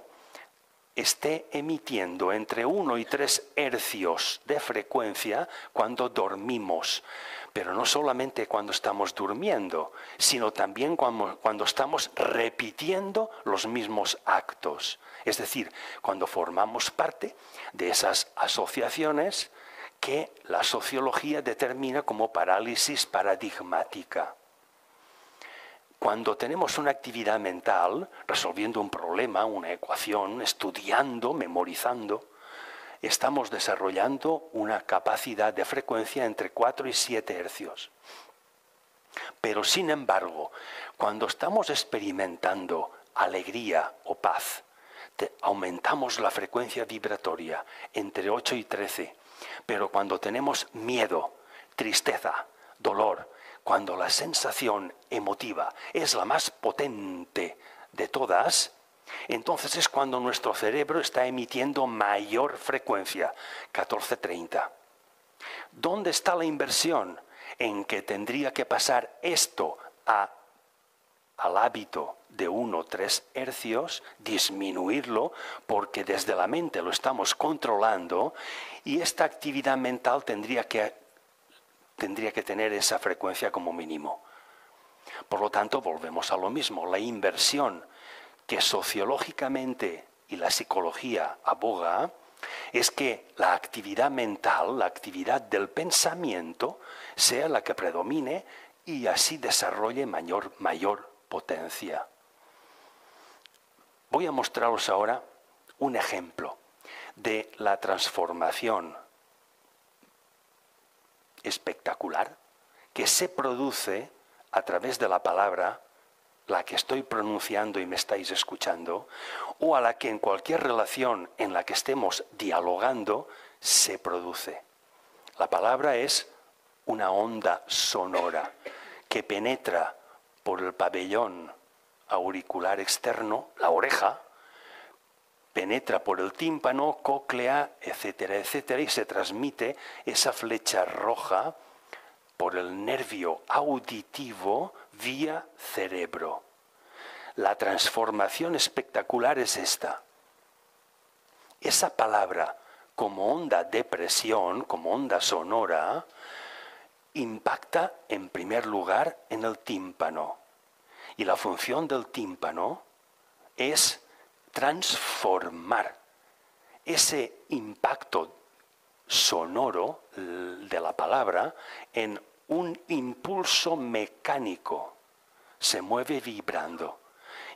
A: esté emitiendo entre 1 y 3 hercios de frecuencia cuando dormimos. Pero no solamente cuando estamos durmiendo, sino también cuando estamos repitiendo los mismos actos. Es decir, cuando formamos parte de esas asociaciones que la sociología determina como parálisis paradigmática. Cuando tenemos una actividad mental, resolviendo un problema, una ecuación, estudiando, memorizando, estamos desarrollando una capacidad de frecuencia entre 4 y 7 hercios. Pero sin embargo, cuando estamos experimentando alegría o paz, aumentamos la frecuencia vibratoria entre 8 y 13. Pero cuando tenemos miedo, tristeza, dolor, cuando la sensación emotiva es la más potente de todas, entonces es cuando nuestro cerebro está emitiendo mayor frecuencia, 1430. ¿Dónde está la inversión en que tendría que pasar esto al hábito de 1 o 3 hercios, disminuirlo, porque desde la mente lo estamos controlando, y esta actividad mental tendría que tener esa frecuencia como mínimo. Por lo tanto, volvemos a lo mismo, la inversión que sociológicamente y la psicología aboga es que la actividad mental, la actividad del pensamiento, sea la que predomine y así desarrolle mayor potencia. Voy a mostraros ahora un ejemplo de la transformación espectacular que se produce a través de la palabra, la que estoy pronunciando y me estáis escuchando, o a la que en cualquier relación en la que estemos dialogando se produce. La palabra es una onda sonora que penetra por el pabellón auricular externo, la oreja, penetra por el tímpano, cóclea, etcétera, etcétera, y se transmite esa flecha roja por el nervio auditivo vía cerebro. La transformación espectacular es esta. Esa palabra, como onda de presión, como onda sonora, impacta en primer lugar en el tímpano. Y la función del tímpano es transformar ese impacto sonoro de la palabra en un impulso mecánico. Se mueve vibrando.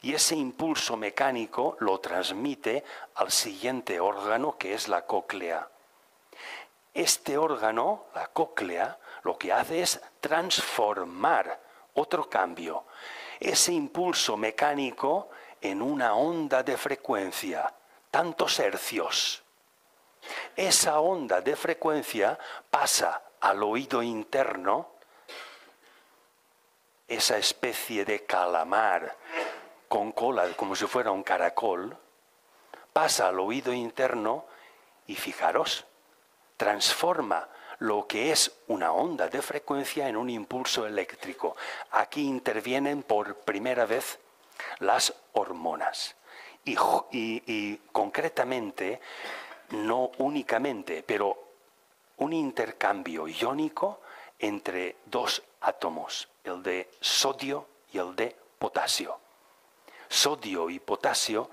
A: Y ese impulso mecánico lo transmite al siguiente órgano, que es la cóclea. Este órgano, la cóclea, lo que hace es transformar, otro cambio, ese impulso mecánico en una onda de frecuencia, tantos hercios. Esa onda de frecuencia pasa al oído interno, esa especie de calamar con cola, como si fuera un caracol, pasa al oído interno y fijaros, transforma lo que es una onda de frecuencia en un impulso eléctrico. Aquí intervienen por primera vez las hormonas y concretamente, no únicamente, pero un intercambio iónico entre dos átomos, el de sodio y el de potasio. Sodio y potasio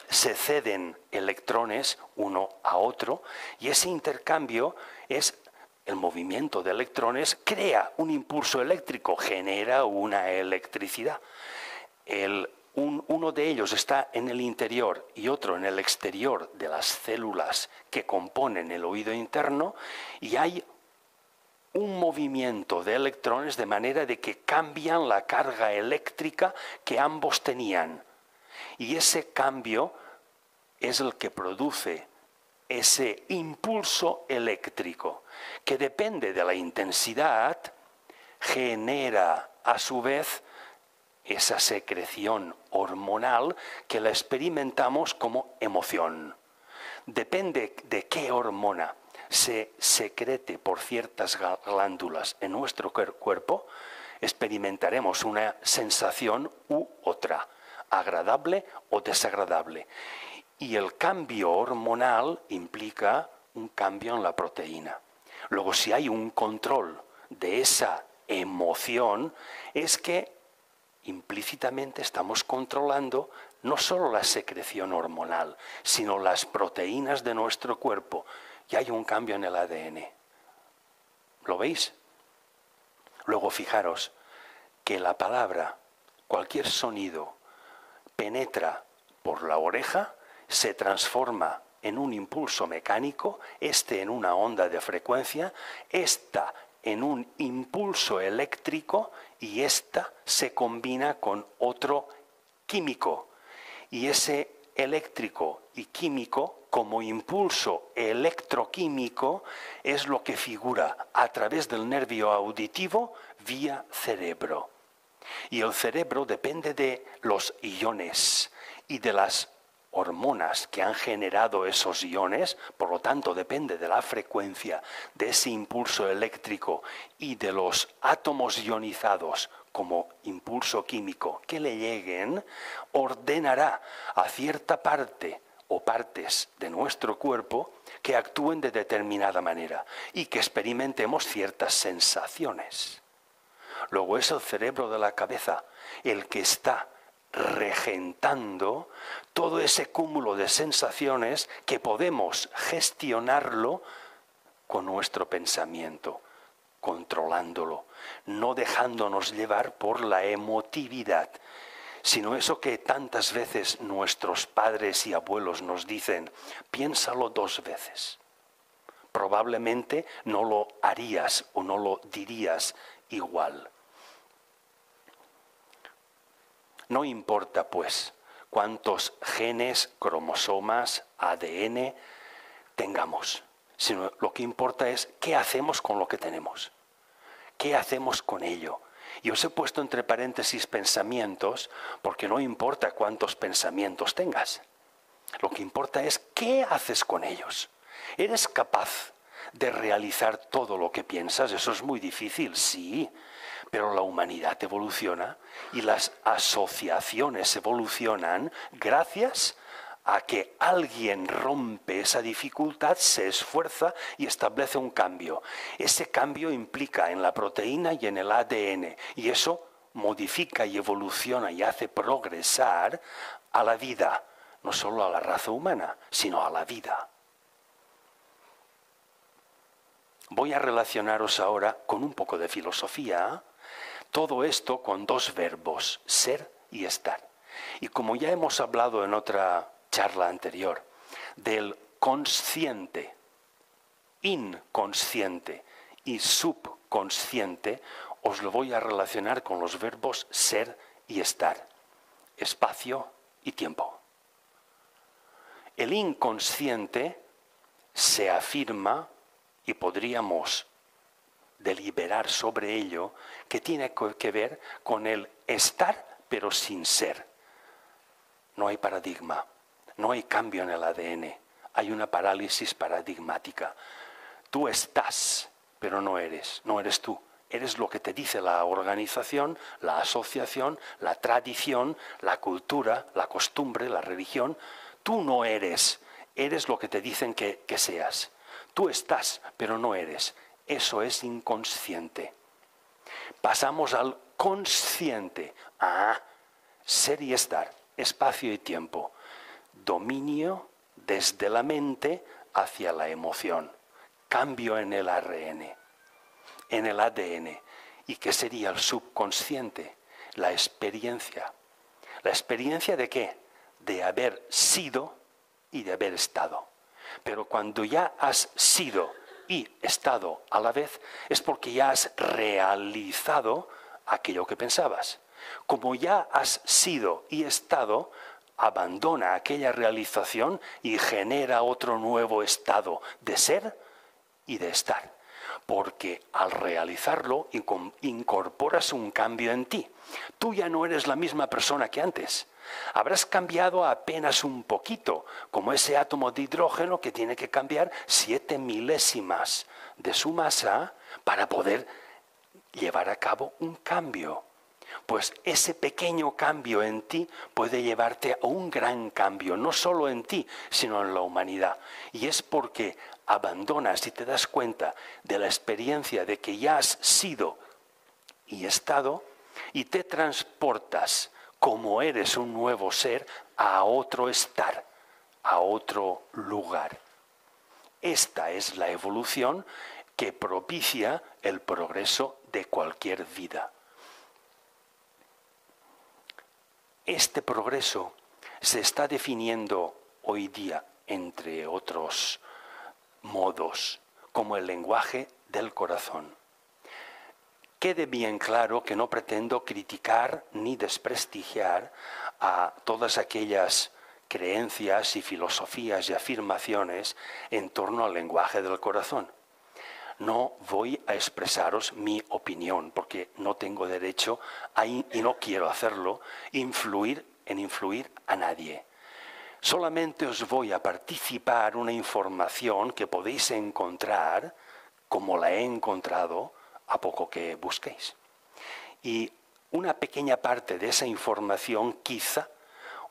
A: se ceden electrones uno a otro y ese intercambio es el movimiento de electrones, crea un impulso eléctrico, genera una electricidad. Uno de ellos está en el interior y otro en el exterior de las células que componen el oído interno y hay un movimiento de electrones de manera de que cambian la carga eléctrica que ambos tenían. Y ese cambio es el que produce ese impulso eléctrico, que depende de la intensidad, genera a su vez esa secreción hormonal que la experimentamos como emoción. Depende de qué hormona se secrete por ciertas glándulas en nuestro cuerpo, experimentaremos una sensación u otra, agradable o desagradable. Y el cambio hormonal implica un cambio en la proteína. Luego, si hay un control de esa emoción, es que implícitamente estamos controlando no solo la secreción hormonal, sino las proteínas de nuestro cuerpo. Y hay un cambio en el ADN. ¿Lo veis? Luego fijaros que la palabra, cualquier sonido, penetra por la oreja, se transforma en un impulso mecánico, este en una onda de frecuencia, esta en un impulso eléctrico y esta se combina con otro químico. Y ese eléctrico y químico, como impulso electroquímico, es lo que figura a través del nervio auditivo vía cerebro. Y el cerebro depende de los iones y de las hormonas que han generado esos iones, por lo tanto depende de la frecuencia de ese impulso eléctrico y de los átomos ionizados como impulso químico que le lleguen, ordenará a cierta parte o partes de nuestro cuerpo que actúen de determinada manera y que experimentemos ciertas sensaciones. Luego es el cerebro de la cabeza el que está regentando todo ese cúmulo de sensaciones que podemos gestionarlo con nuestro pensamiento, controlándolo, no dejándonos llevar por la emotividad, sino eso que tantas veces nuestros padres y abuelos nos dicen: piénsalo 2 veces. Probablemente no lo harías o no lo dirías igual. No importa, pues, cuántos genes, cromosomas, ADN tengamos, sino lo que importa es qué hacemos con lo que tenemos. ¿Qué hacemos con ello? Y os he puesto entre paréntesis pensamientos porque no importa cuántos pensamientos tengas. Lo que importa es qué haces con ellos. ¿Eres capaz de realizar todo lo que piensas? Eso es muy difícil, sí. Pero la humanidad evoluciona y las asociaciones evolucionan gracias a que alguien rompe esa dificultad, se esfuerza y establece un cambio. Ese cambio implica en la proteína y en el ADN, y eso modifica y evoluciona y hace progresar a la vida, no solo a la raza humana, sino a la vida. Voy a relacionaros ahora con un poco de filosofía, todo esto con 2 verbos, ser y estar. Y como ya hemos hablado en otra charla anterior, del consciente, inconsciente y subconsciente, os lo voy a relacionar con los verbos ser y estar, espacio y tiempo. El inconsciente se afirma, y podríamos deliberar sobre ello, que tiene que ver con el estar pero sin ser. No hay paradigma, no hay cambio en el ADN, hay una parálisis paradigmática. Tú estás, pero no eres tú. Eres lo que te dice la organización, la asociación, la tradición, la cultura, la costumbre, la religión. Tú no eres, eres lo que te dicen que seas. Tú estás, pero no eres. Eso es inconsciente. Pasamos al consciente. Ser y estar, espacio y tiempo. Dominio desde la mente hacia la emoción. Cambio en el ARN, en el ADN. ¿Y qué sería el subconsciente? La experiencia. ¿La experiencia de qué? De haber sido y de haber estado. Pero cuando ya has sido y estado a la vez, es porque ya has realizado aquello que pensabas. Como ya has sido y estado, abandona aquella realización y genera otro nuevo estado de ser y de estar. Porque al realizarlo incorporas un cambio en ti. Tú ya no eres la misma persona que antes. Habrás cambiado apenas un poquito, como ese átomo de hidrógeno que tiene que cambiar 7 milésimas de su masa para poder llevar a cabo un cambio. Pues ese pequeño cambio en ti puede llevarte a un gran cambio, no solo en ti, sino en la humanidad. Y es porque abandonas y te das cuenta de la experiencia de que ya has sido y estado y te transportas como eres un nuevo ser a otro estar, a otro lugar. Esta es la evolución que propicia el progreso de cualquier vida. Este progreso se está definiendo hoy día, entre otros modos, como el lenguaje del corazón. Quede bien claro que no pretendo criticar ni desprestigiar a todas aquellas creencias y filosofías y afirmaciones en torno al lenguaje del corazón. No voy a expresaros mi opinión, porque no tengo derecho y no quiero hacerlo, influir a nadie. Solamente os voy a participar una información que podéis encontrar, como la he encontrado, a poco que busquéis. Y una pequeña parte de esa información quizá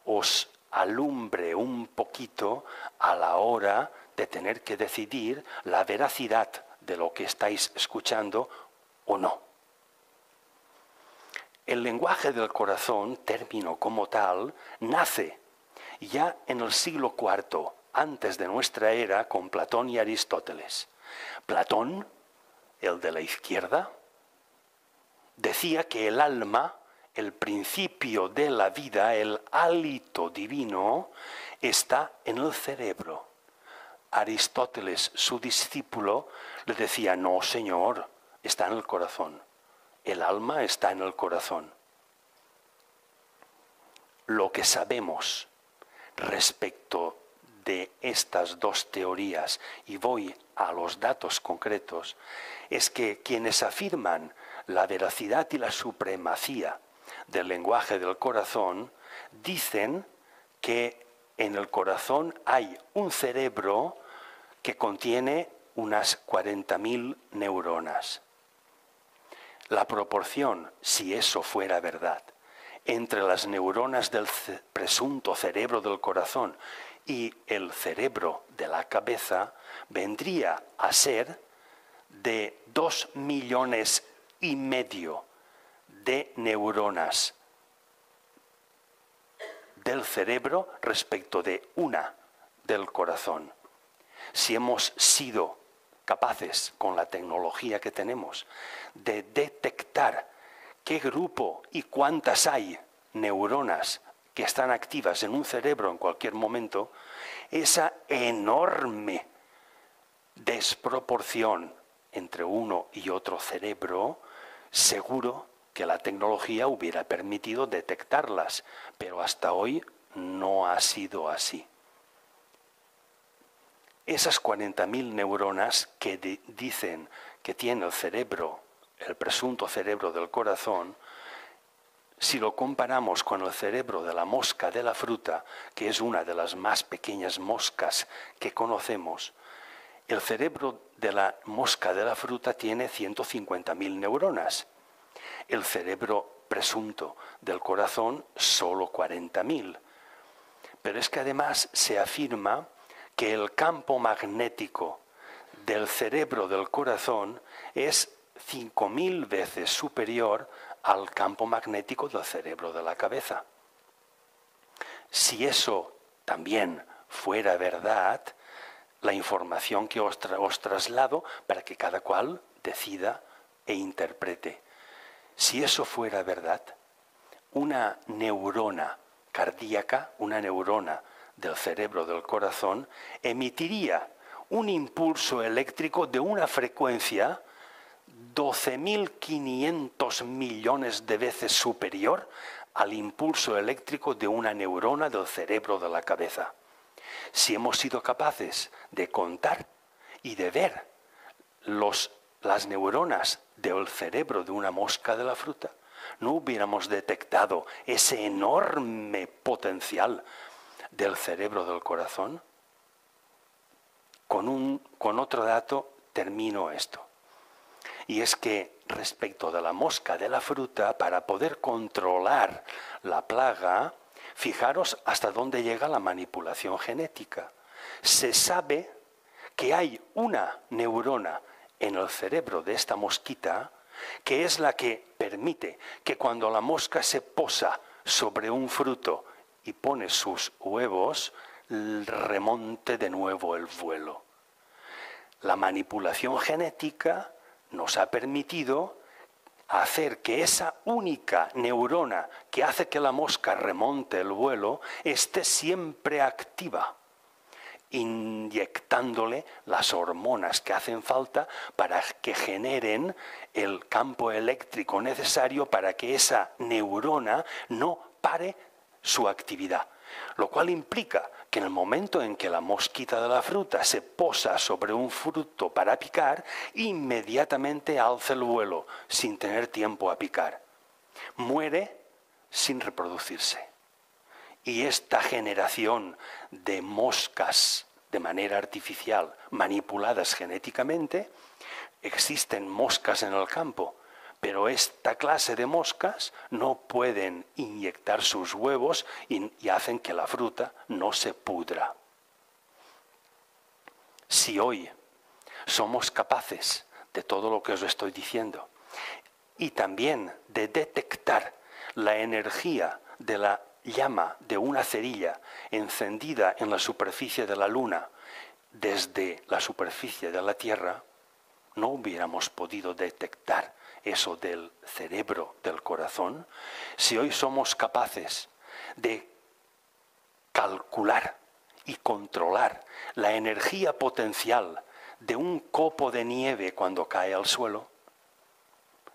A: os alumbre un poquito a la hora de tener que decidir la veracidad de lo que estáis escuchando o no. El lenguaje del corazón, término como tal, nace ya en el siglo IV antes de nuestra era con Platón y Aristóteles. Platón, el de la izquierda, decía que el alma, el principio de la vida, el hálito divino, está en el cerebro. Aristóteles, su discípulo, le decía, no, señor, está en el corazón. El alma está en el corazón. Lo que sabemos respecto de estas dos teorías, y voy a los datos concretos, es que quienes afirman la veracidad y la supremacía del lenguaje del corazón dicen que en el corazón hay un cerebro que contiene unas 40.000 neuronas. La proporción, si eso fuera verdad, entre las neuronas del presunto cerebro del corazón y el cerebro de la cabeza vendría a ser de 2,5 millones de neuronas del cerebro respecto de una del corazón. Si hemos sido capaces, con la tecnología que tenemos, de detectar qué grupo y cuántas hay neuronas que están activas en un cerebro en cualquier momento, esa enorme desproporción entre uno y otro cerebro, seguro que la tecnología hubiera permitido detectarlas, pero hasta hoy no ha sido así. Esas 40.000 neuronas que dicen que tiene el cerebro, el presunto cerebro del corazón, si lo comparamos con el cerebro de la mosca de la fruta, que es una de las más pequeñas moscas que conocemos, el cerebro de la mosca de la fruta tiene 150.000 neuronas. El cerebro presunto del corazón, solo 40.000. Pero es que además se afirma que el campo magnético del cerebro del corazón es 5.000 veces superior al campo magnético del cerebro de la cabeza. Si eso también fuera verdad, la información que os traslado para que cada cual decida e interprete. Si eso fuera verdad, una neurona cardíaca, una neurona del cerebro del corazón, emitiría un impulso eléctrico de una frecuencia 12.500 millones de veces superior al impulso eléctrico de una neurona del cerebro de la cabeza. Si hemos sido capaces de contar y de ver las neuronas del cerebro de una mosca de la fruta, no hubiéramos detectado ese enorme potencial del cerebro del corazón. Con otro dato termino esto. Y es que respecto de la mosca de la fruta, para poder controlar la plaga, fijaros hasta dónde llega la manipulación genética. Se sabe que hay una neurona en el cerebro de esta mosquita que es la que permite que cuando la mosca se posa sobre un fruto y pone sus huevos, remonte de nuevo el vuelo. La manipulación genética nos ha permitido hacer que esa única neurona que hace que la mosca remonte el vuelo esté siempre activa, inyectándole las hormonas que hacen falta para que generen el campo eléctrico necesario para que esa neurona no pare su actividad. Lo cual implica que en el momento en que la mosquita de la fruta se posa sobre un fruto para picar, inmediatamente alza el vuelo sin tener tiempo a picar. Muere sin reproducirse. Y esta generación de moscas de manera artificial, manipuladas genéticamente, existen moscas en el campo, Pero esta clase de moscas no pueden inyectar sus huevos y hacen que la fruta no se pudra. Si hoy somos capaces de todo lo que os estoy diciendo y también de detectar la energía de la llama de una cerilla encendida en la superficie de la luna desde la superficie de la Tierra, no hubiéramos podido detectar eso del cerebro, del corazón. Si hoy somos capaces de calcular y controlar la energía potencial de un copo de nieve cuando cae al suelo,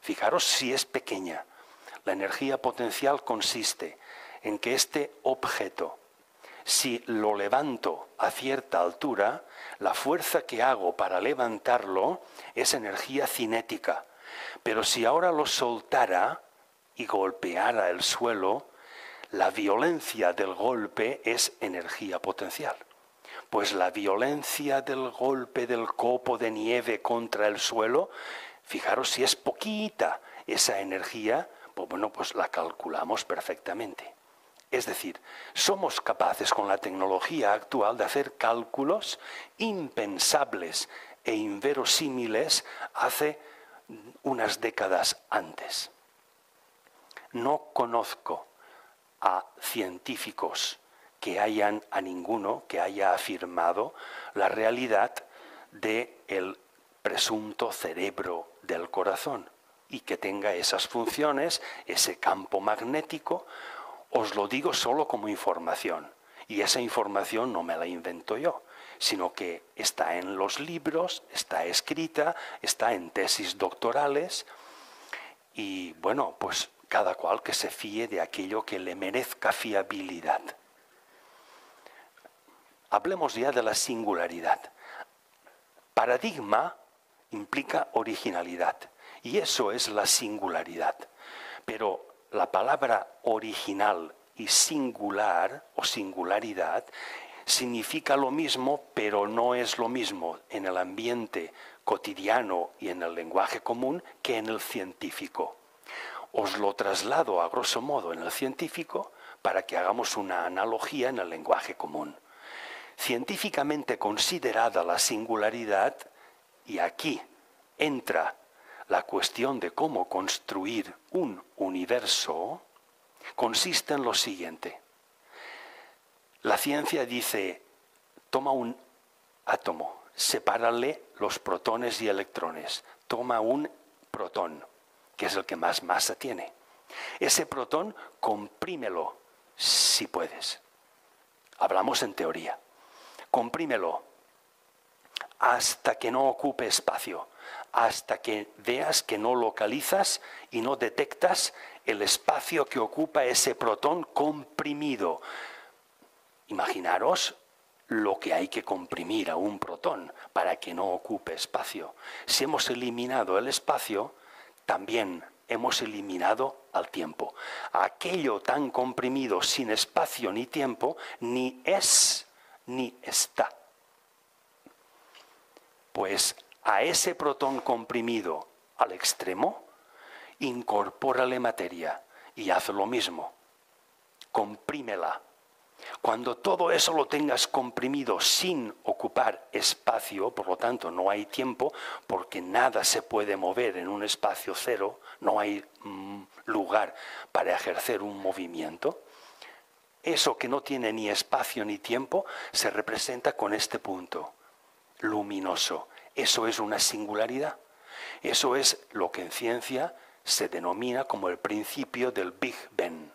A: fijaros si es pequeña. La energía potencial consiste en que este objeto, si lo levanto a cierta altura, la fuerza que hago para levantarlo es energía cinética. Pero si ahora lo soltara y golpeara el suelo, la violencia del golpe es energía potencial. Pues la violencia del golpe del copo de nieve contra el suelo, fijaros si es poquita esa energía, pues bueno, pues la calculamos perfectamente. Es decir, somos capaces con la tecnología actual de hacer cálculos impensables e inverosímiles hace unas décadas antes. No conozco a científicos a ninguno que haya afirmado la realidad del presunto cerebro del corazón y que tenga esas funciones, ese campo magnético. Os lo digo solo como información, y esa información no me la invento yo, sino que está en los libros, está escrita, está en tesis doctorales, y bueno, pues cada cual que se fíe de aquello que le merezca fiabilidad. Hablemos ya de la singularidad. Paradigma implica originalidad, y eso es la singularidad. Pero la palabra original y singular o singularidad significa lo mismo, pero no es lo mismo en el ambiente cotidiano y en el lenguaje común que en el científico. Os lo traslado a grosso modo en el científico para que hagamos una analogía en el lenguaje común. Científicamente considerada la singularidad, y aquí entra la cuestión de cómo construir un universo, consiste en lo siguiente. La ciencia dice, toma un átomo, sepárale los protones y electrones, toma un protón, que es el que más masa tiene. Ese protón, comprímelo, si puedes. Hablamos en teoría. Comprímelo hasta que no ocupe espacio, hasta que veas que no localizas y no detectas el espacio que ocupa ese protón comprimido. Imaginaros lo que hay que comprimir a un protón para que no ocupe espacio. Si hemos eliminado el espacio, también hemos eliminado al tiempo. Aquello tan comprimido sin espacio ni tiempo ni es ni está. Pues a ese protón comprimido al extremo, incorpórale materia y haz lo mismo. Comprímela. Cuando todo eso lo tengas comprimido sin ocupar espacio, por lo tanto no hay tiempo, porque nada se puede mover en un espacio cero, no hay lugar para ejercer un movimiento. Eso que no tiene ni espacio ni tiempo se representa con este punto, luminoso. Eso es una singularidad. Eso es lo que en ciencia se denomina como el principio del Big Bang.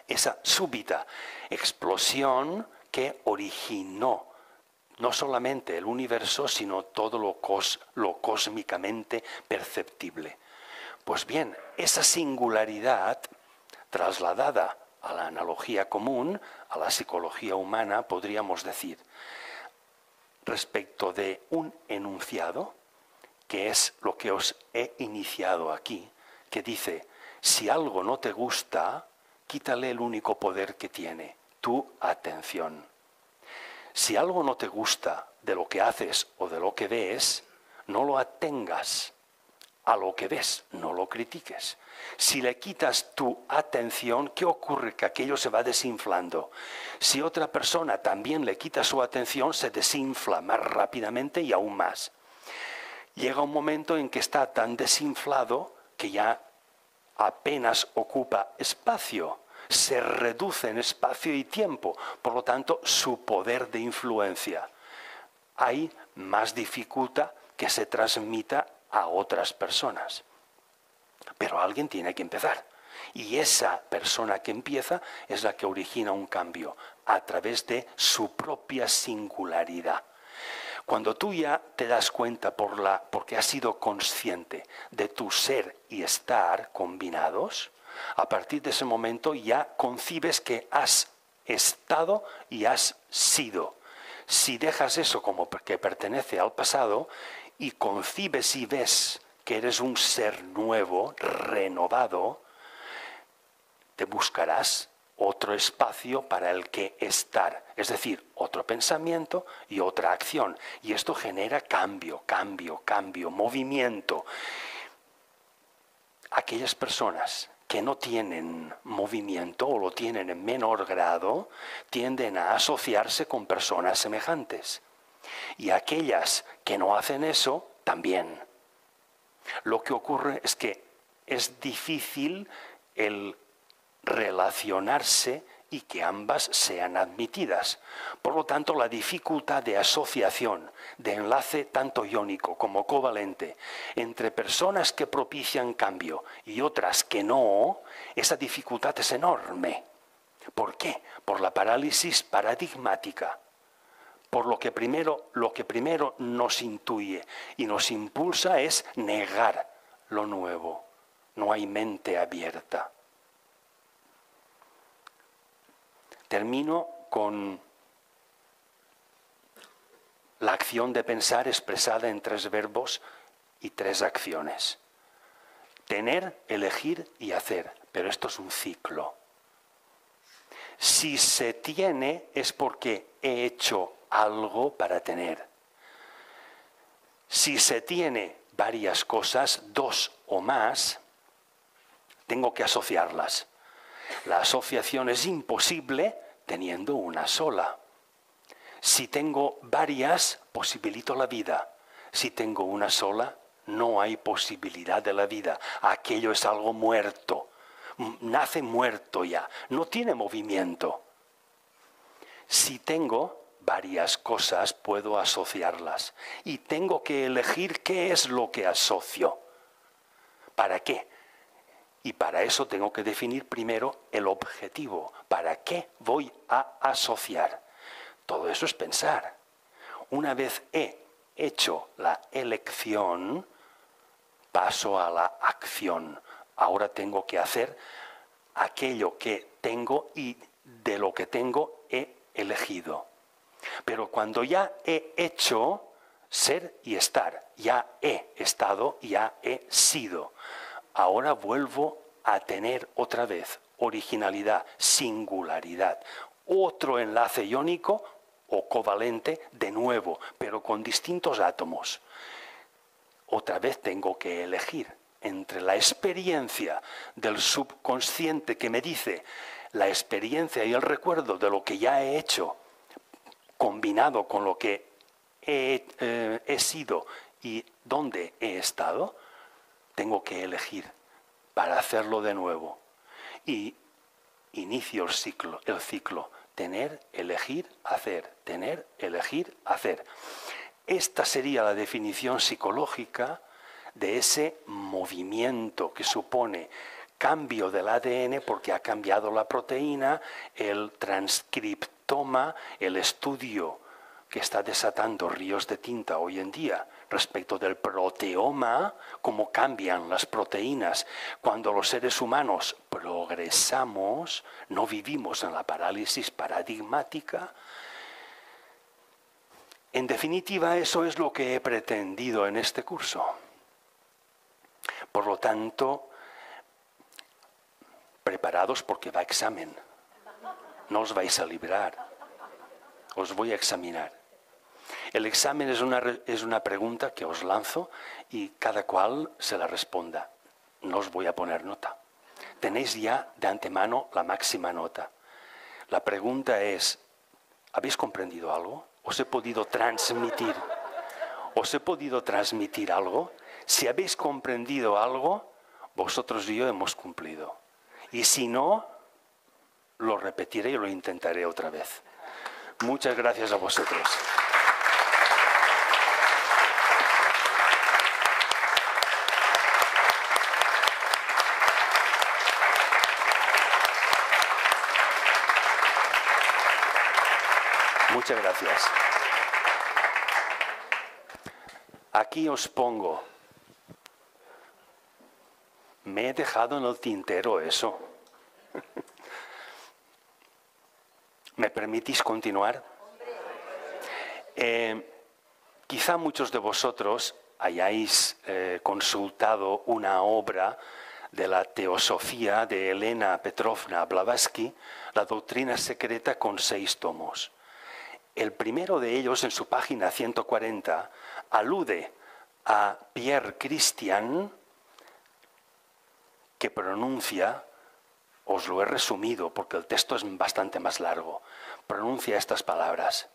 A: Esa súbita explosión que originó no solamente el universo, sino todo lo cósmicamente perceptible. Pues bien, esa singularidad trasladada a la analogía común, a la psicología humana, podríamos decir, respecto de un enunciado, que es lo que os he iniciado aquí, que dice, si algo no te gusta, quítale el único poder que tiene, tu atención. Si algo no te gusta de lo que haces o de lo que ves, no lo atengas, a lo que ves, no lo critiques. Si le quitas tu atención, ¿qué ocurre? Que aquello se va desinflando. Si otra persona también le quita su atención, se desinfla más rápidamente y aún más. Llega un momento en que está tan desinflado que ya apenas ocupa espacio, se reduce en espacio y tiempo, por lo tanto su poder de influencia. Hay más dificultad que se transmita a otras personas. Pero alguien tiene que empezar. Y esa persona que empieza es la que origina un cambio a través de su propia singularidad. Cuando tú ya te das cuenta porque has sido consciente de tu ser y estar combinados, a partir de ese momento ya concibes que has estado y has sido. Si dejas eso como que pertenece al pasado y concibes y ves que eres un ser nuevo, renovado, te buscarás otro espacio para el que estar, es decir, otro pensamiento y otra acción. Y esto genera cambio, movimiento. Aquellas personas que no tienen movimiento o lo tienen en menor grado, tienden a asociarse con personas semejantes. Y aquellas que no hacen eso, también. Lo que ocurre es que es difícil el relacionarse y que ambas sean admitidas. Por lo tanto, la dificultad de asociación, de enlace tanto iónico como covalente, entre personas que propician cambio y otras que no, esa dificultad es enorme. ¿Por qué? Por la parálisis paradigmática. Por lo que primero nos intuye y nos impulsa es negar lo nuevo. No hay mente abierta. Termino con la acción de pensar expresada en 3 verbos y 3 acciones. Tener, elegir y hacer. Pero esto es un ciclo. Si se tiene es porque he hecho algo para tener. Si se tiene varias cosas, 2 o más, tengo que asociarlas. La asociación es imposible teniendo una sola. Si tengo varias, posibilito la vida. Si tengo una sola, no hay posibilidad de la vida. Aquello es algo muerto. Nace muerto ya. No tiene movimiento. Si tengo varias cosas, puedo asociarlas. Y tengo que elegir qué es lo que asocio. ¿Para qué? Y para eso tengo que definir primero el objetivo. ¿Para qué voy a asociar? Todo eso es pensar. Una vez he hecho la elección, paso a la acción. Ahora tengo que hacer aquello que tengo y de lo que tengo he elegido. Pero cuando ya he hecho ser y estar, ya he estado, ya he sido. Ahora vuelvo a tener otra vez originalidad, singularidad, otro enlace iónico o covalente de nuevo, pero con distintos átomos. Otra vez tengo que elegir entre la experiencia del subconsciente que me dice la experiencia y el recuerdo de lo que ya he hecho, combinado con lo que he sido y dónde he estado, tengo que elegir para hacerlo de nuevo. Y inicio el ciclo. Tener, elegir, hacer. Tener, elegir, hacer. Esta sería la definición psicológica de ese movimiento que supone cambio del ADN porque ha cambiado la proteína, el transcriptoma, el estudio que está desatando ríos de tinta hoy en día respecto del proteoma, cómo cambian las proteínas. Cuando los seres humanos progresamos, no vivimos en la parálisis paradigmática. En definitiva, eso es lo que he pretendido en este curso. Por lo tanto, preparados porque va examen. No os vais a librar. Os voy a examinar. El examen es una pregunta que os lanzo y cada cual se la responda. No os voy a poner nota. Tenéis ya de antemano la máxima nota. La pregunta es, ¿habéis comprendido algo? ¿Os he podido transmitir? ¿Os he podido transmitir algo? Si habéis comprendido algo, vosotros y yo hemos cumplido. Y si no, lo repetiré y lo intentaré otra vez. Muchas gracias a vosotros. Muchas gracias. Aquí os pongo. Me he dejado en el tintero eso. ¿Me permitís continuar? Quizá muchos de vosotros hayáis consultado una obra de la Teosofía de Elena Petrovna Blavatsky, La doctrina secreta, con 6 tomos. El primero de ellos, en su página 140, alude a Pierre Christian, que pronuncia, os lo he resumido porque el texto es bastante más largo, pronuncia estas palabras.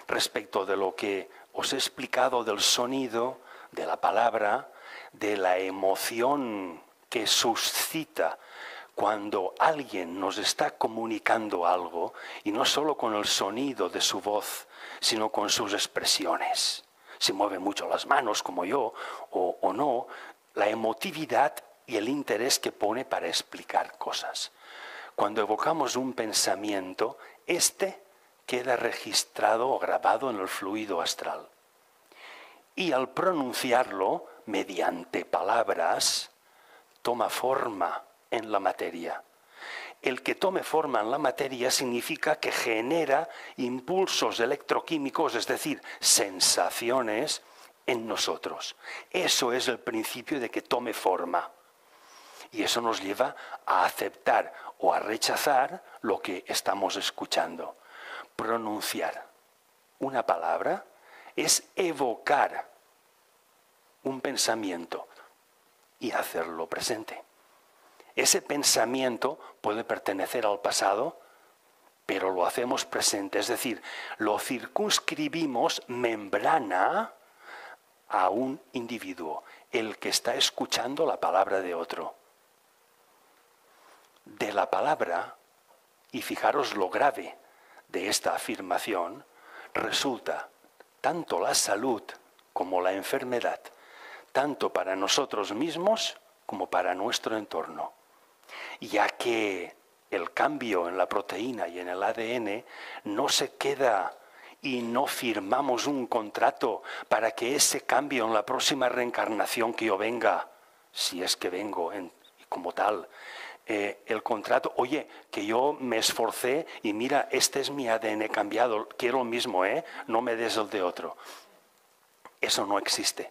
A: Respecto de lo que os he explicado del sonido, de la palabra, de la emoción que suscita cuando alguien nos está comunicando algo, y no solo con el sonido de su voz, sino con sus expresiones. Si mueve mucho las manos, como yo, o no, la emotividad y el interés que pone para explicar cosas. Cuando evocamos un pensamiento, este queda registrado o grabado en el fluido astral. Y al pronunciarlo, mediante palabras, toma forma en la materia. El que tome forma en la materia significa que genera impulsos electroquímicos, es decir, sensaciones en nosotros. Eso es el principio de que tome forma. Y eso nos lleva a aceptar o a rechazar lo que estamos escuchando. Pronunciar una palabra es evocar un pensamiento y hacerlo presente. Ese pensamiento puede pertenecer al pasado, pero lo hacemos presente, es decir, lo circunscribimos membrana a un individuo, el que está escuchando la palabra de otro. De la palabra, y fijaros lo grave de esta afirmación, resulta tanto la salud como la enfermedad, tanto para nosotros mismos como para nuestro entorno. Ya que el cambio en la proteína y en el ADN no se queda y no firmamos un contrato para que ese cambio en la próxima reencarnación que yo venga, si es que vengo como tal, el contrato, oye, que yo me esforcé y mira, este es mi ADN cambiado, quiero lo mismo, no me des el de otro. Eso no existe.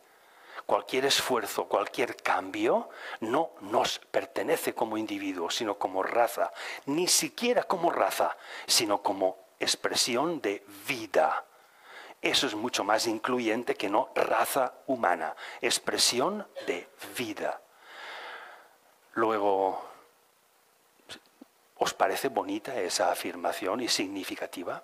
A: Cualquier esfuerzo, cualquier cambio, no nos pertenece como individuo, sino como raza. Ni siquiera como raza, sino como expresión de vida. Eso es mucho más incluyente que no raza humana. Expresión de vida. Luego, ¿os parece bonita esa afirmación y significativa?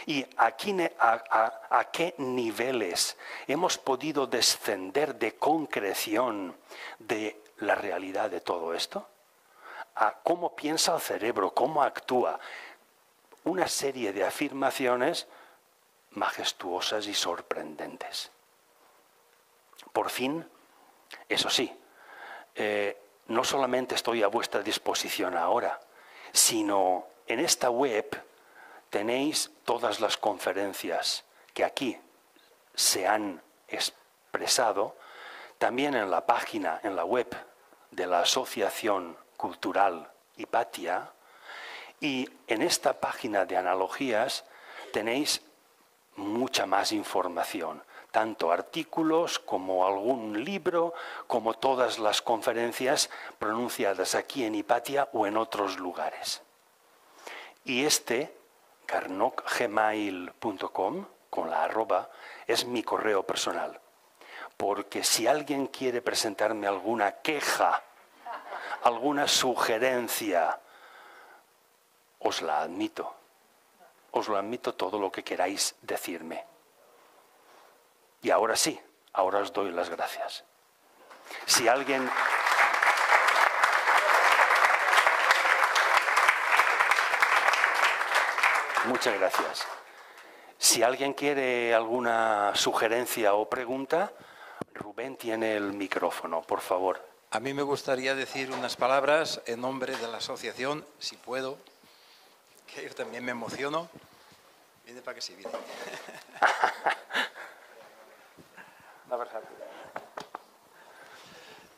A: ¿Y a qué niveles hemos podido descender de concreción de la realidad de todo esto? ¿A cómo piensa el cerebro? ¿Cómo actúa? Una serie de afirmaciones majestuosas y sorprendentes. Por fin, eso sí, no solamente estoy a vuestra disposición ahora, sino en esta web tenéis todas las conferencias que aquí se han expresado, también en la página, en la web de la Asociación Cultural Hipatia, y en esta página de analogías tenéis mucha más información, tanto artículos como algún libro, como todas las conferencias pronunciadas aquí en Hipatia o en otros lugares. Y karnokgmail.com con la arroba, es mi correo personal. Porque si alguien quiere presentarme alguna queja, alguna sugerencia, os la admito. Os lo admito todo lo que queráis decirme. Y ahora sí, ahora os doy las gracias. Si alguien... Muchas gracias. Si alguien quiere alguna sugerencia o pregunta, Rubén tiene el micrófono, por favor.
B: A mí me gustaría decir unas palabras en nombre de la asociación, si puedo, que yo también me emociono. Viene para que sí, viene.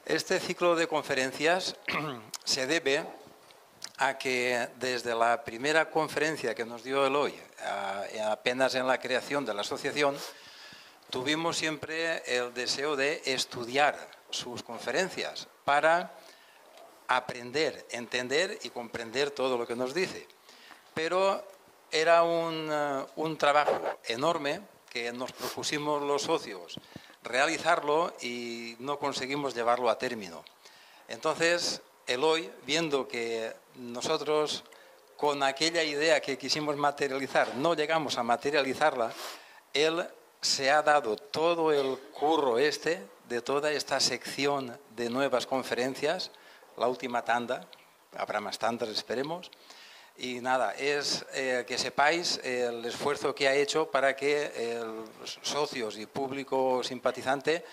B: Este ciclo de conferencias se debe a que desde la primera conferencia que nos dio Eloy, apenas en la creación de la asociación, tuvimos siempre el deseo de estudiar sus conferencias para aprender, entender y comprender todo lo que nos dice. Pero era un trabajo enorme que nos propusimos los socios realizarlo y no conseguimos llevarlo a término. Entonces, Eloy, viendo que nosotros con aquella idea que quisimos materializar no llegamos a materializarla, él se ha dado todo el curro de toda esta sección de nuevas conferencias, la última tanda, habrá más tandas, esperemos. Y nada, es que sepáis el esfuerzo que ha hecho para que los socios y público simpatizante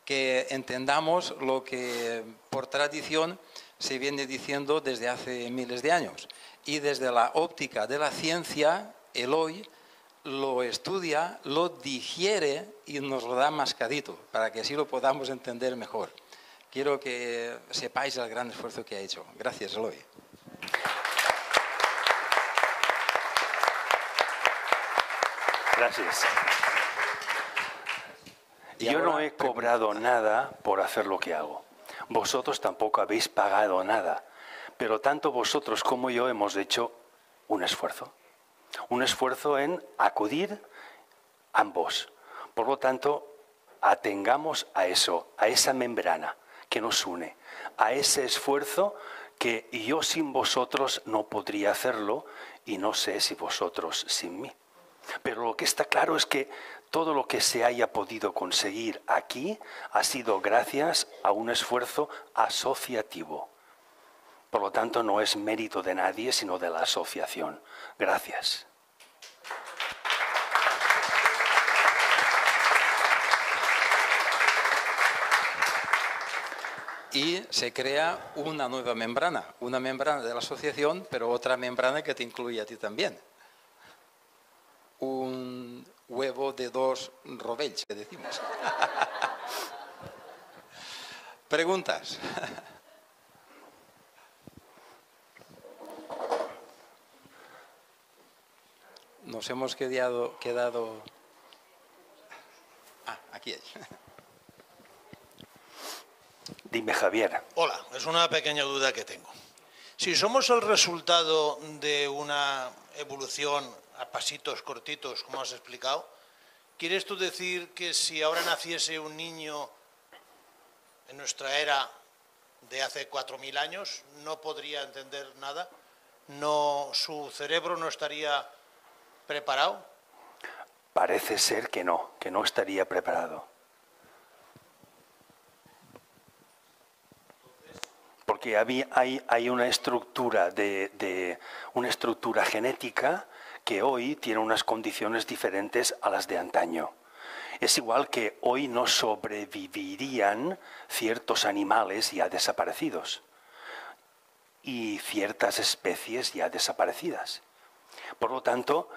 B: que entendamos lo que por tradición se viene diciendo desde hace miles de años. Y desde la óptica de la ciencia, Eloy lo estudia, lo digiere y nos lo da mascadito, para que así lo podamos entender mejor. Quiero que sepáis el gran esfuerzo que ha hecho. Gracias, Eloy.
A: Gracias. Yo no he cobrado nada por hacer lo que hago. Vosotros tampoco habéis pagado nada. Pero tanto vosotros como yo hemos hecho un esfuerzo. Un esfuerzo en acudir ambos. Por lo tanto, atengamos a eso, a esa membrana que nos une, a ese esfuerzo que yo sin vosotros no podría hacerlo y no sé si vosotros sin mí. Pero lo que está claro es que todo lo que se haya podido conseguir aquí ha sido gracias a un esfuerzo asociativo. Por lo tanto, no es mérito de nadie, sino de la asociación. Gracias.
B: Y se crea una nueva membrana de la asociación, pero otra membrana que te incluye a ti también. Un huevo de dos rovells, que decimos. Preguntas. Nos hemos quedado... Ah, aquí hay.
A: Dime, Javier.
C: Hola, es una pequeña duda que tengo. Si somos el resultado de una evolución a pasitos cortitos, como has explicado, ¿quieres tú decir que si ahora naciese un niño en nuestra era de hace 4.000 años, no podría entender nada? ¿No, su cerebro no estaría preparado?
A: Parece ser que no estaría preparado. Porque hay una estructura una estructura genética que hoy tiene unas condiciones diferentes a las de antaño. Es igual que hoy no sobrevivirían ciertos animales ya desaparecidos y ciertas especies ya desaparecidas. Por lo tanto,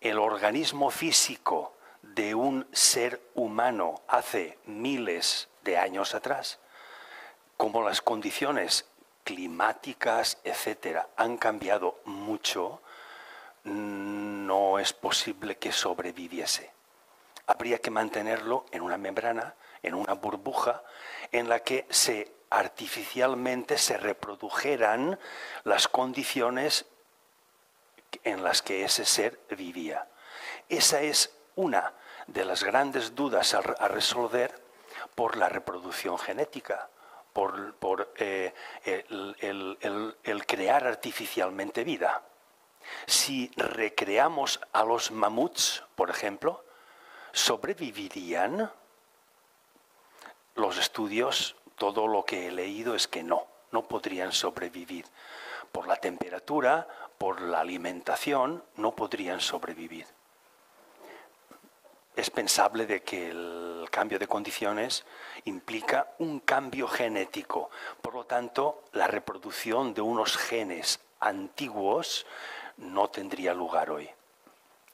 A: el organismo físico de un ser humano hace miles de años atrás, como las condiciones climáticas, etcétera, han cambiado mucho, no es posible que sobreviviese. Habría que mantenerlo en una membrana, en una burbuja, en la que artificialmente se reprodujeran las condiciones en las que ese ser vivía. Esa es una de las grandes dudas a resolver por la reproducción genética, por el crear artificialmente vida. Si recreamos a los mamuts, por ejemplo, ¿sobrevivirían? Los estudios, todo lo que he leído es que no podrían sobrevivir. Por la temperatura, por la alimentación, no podrían sobrevivir. Es pensable de que el cambio de condiciones implica un cambio genético. Por lo tanto, la reproducción de unos genes antiguos no tendría lugar hoy.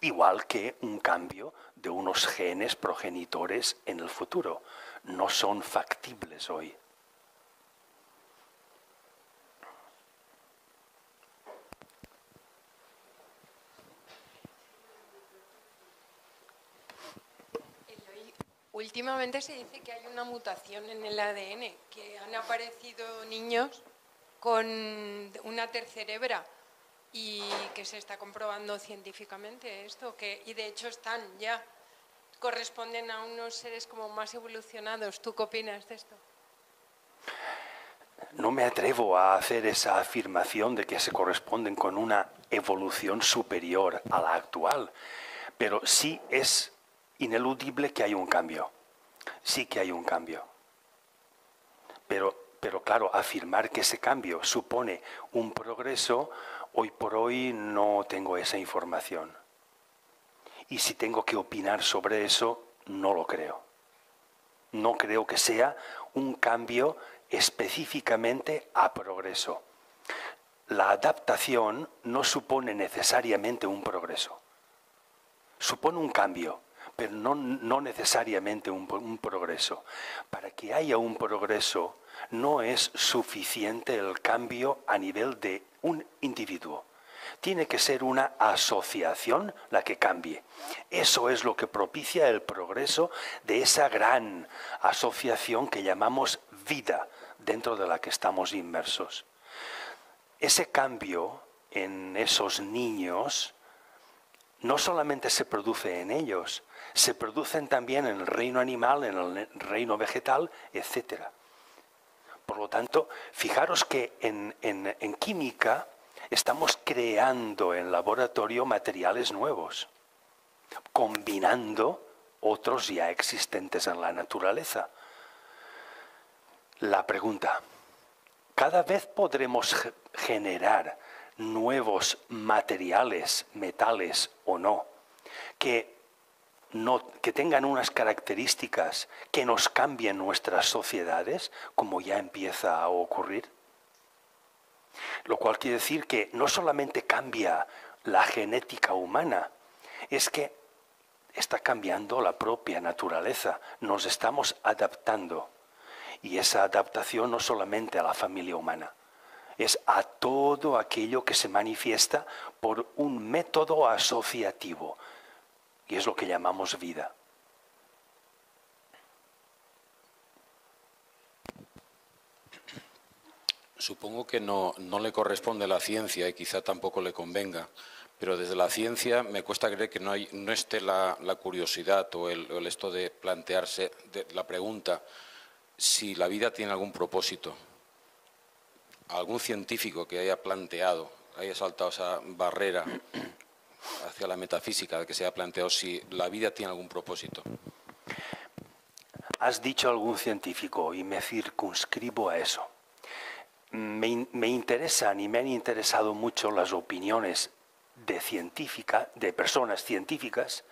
A: Igual que un cambio de unos genes progenitores en el futuro. No son factibles hoy.
D: Últimamente se dice que hay una mutación en el ADN, que han aparecido niños con una tercera hebra y que se está comprobando científicamente esto, y de hecho están ya, corresponden a unos seres como más evolucionados. ¿Tú qué opinas de esto?
A: No me atrevo a hacer esa afirmación de que se corresponden con una evolución superior a la actual, pero sí es ineludible que hay un cambio. Sí que hay un cambio. Pero claro, afirmar que ese cambio supone un progreso, hoy por hoy no tengo esa información. Y si tengo que opinar sobre eso, no lo creo. No creo que sea un cambio específicamente a progreso. La adaptación no supone necesariamente un progreso. Supone un cambio, pero no necesariamente un progreso. Para que haya un progreso, no es suficiente el cambio a nivel de un individuo. Tiene que ser una asociación la que cambie. Eso es lo que propicia el progreso de esa gran asociación que llamamos vida, dentro de la que estamos inmersos. Ese cambio en esos niños no solamente se produce en ellos, se producen también en el reino animal, en el reino vegetal, etc. Por lo tanto, fijaros que en química estamos creando en laboratorio materiales nuevos, combinando otros ya existentes en la naturaleza. La pregunta, ¿cada vez podremos generar nuevos materiales, metales o no, que tengan unas características que nos cambien nuestras sociedades, como ya empieza a ocurrir? Lo cual quiere decir que no solamente cambia la genética humana, es que está cambiando la propia naturaleza, nos estamos adaptando. Y esa adaptación no solamente a la familia humana, es a todo aquello que se manifiesta por un método asociativo, y es lo que llamamos vida.
E: Supongo que no le corresponde a la ciencia y quizá tampoco le convenga, pero desde la ciencia me cuesta creer que no esté la curiosidad o el esto de plantearse la pregunta si la vida tiene algún propósito. Algún científico que haya planteado, haya saltado esa barrera hacia la metafísica, que se haya planteado si la vida tiene algún propósito.
A: Has dicho algún científico y me circunscribo a eso. Me interesan y me han interesado mucho las opiniones de personas científicas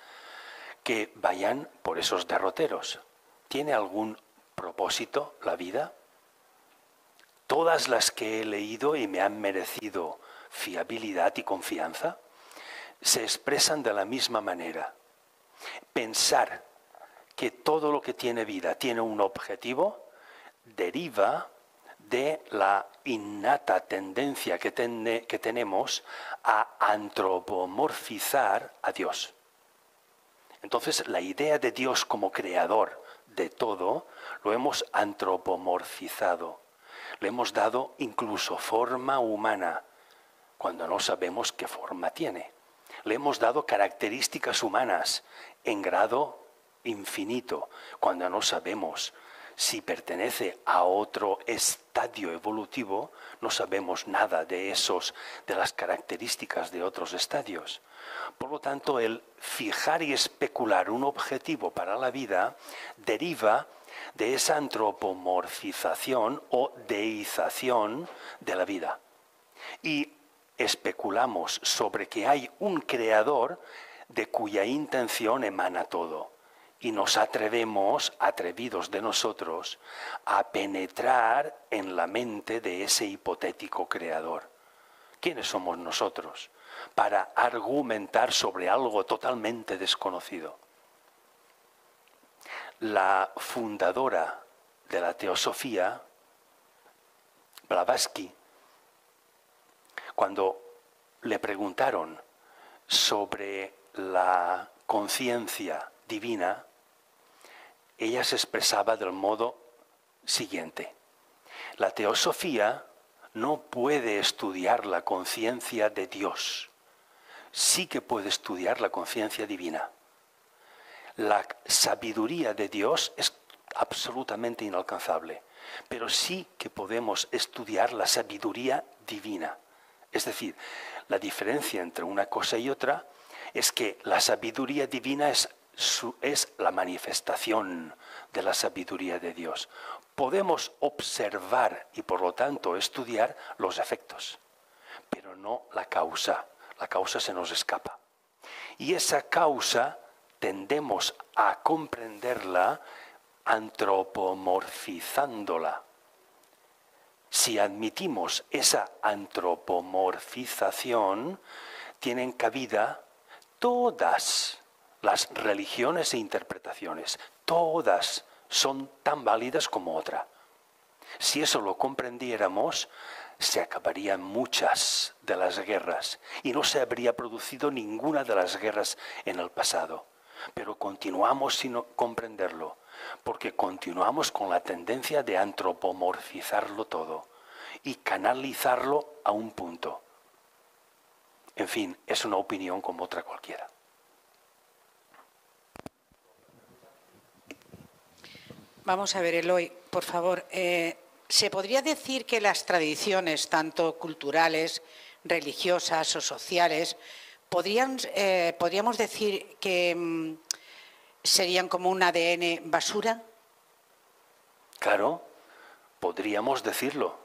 A: que vayan por esos derroteros. ¿Tiene algún propósito la vida? Todas las que he leído y me han merecido fiabilidad y confianza se expresan de la misma manera. Pensar que todo lo que tiene vida tiene un objetivo deriva de la innata tendencia que tenemos a antropomorfizar a Dios. Entonces, la idea de Dios como creador de todo lo hemos antropomorfizado. Le hemos dado incluso forma humana, cuando no sabemos qué forma tiene. Le hemos dado características humanas en grado infinito, cuando no sabemos si pertenece a otro estadio evolutivo, no sabemos nada de las características de otros estadios. Por lo tanto, el fijar y especular un objetivo para la vida deriva de esa antropomorfización o deización de la vida. Y especulamos sobre que hay un creador de cuya intención emana todo. Y nos atrevemos, atrevidos de nosotros, a penetrar en la mente de ese hipotético creador. ¿Quiénes somos nosotros para argumentar sobre algo totalmente desconocido? La fundadora de la teosofía, Blavatsky, cuando le preguntaron sobre la conciencia divina, ella se expresaba del modo siguiente: la teosofía no puede estudiar la conciencia de Dios, sí que puede estudiar la conciencia divina. La sabiduría de Dios es absolutamente inalcanzable, pero sí que podemos estudiar la sabiduría divina. Es decir, la diferencia entre una cosa y otra es que la sabiduría divina es la manifestación de la sabiduría de Dios. Podemos observar y por lo tanto estudiar los efectos, pero no la causa. La causa se nos escapa. Y esa causa tendemos a comprenderla antropomorfizándola. Si admitimos esa antropomorfización, tienen cabida todas las religiones e interpretaciones. Todas son tan válidas como otra. Si eso lo comprendiéramos, se acabarían muchas de las guerras y no se habría producido ninguna de las guerras en el pasado. Pero continuamos sin comprenderlo, porque continuamos con la tendencia de antropomorfizarlo todo y canalizarlo a un punto. En fin, es una opinión como otra cualquiera.
F: Vamos a ver, Eloy, por favor. ¿Se podría decir que las tradiciones, tanto culturales, religiosas o sociales, podríamos decir que serían como un ADN basura?
A: Claro, podríamos decirlo.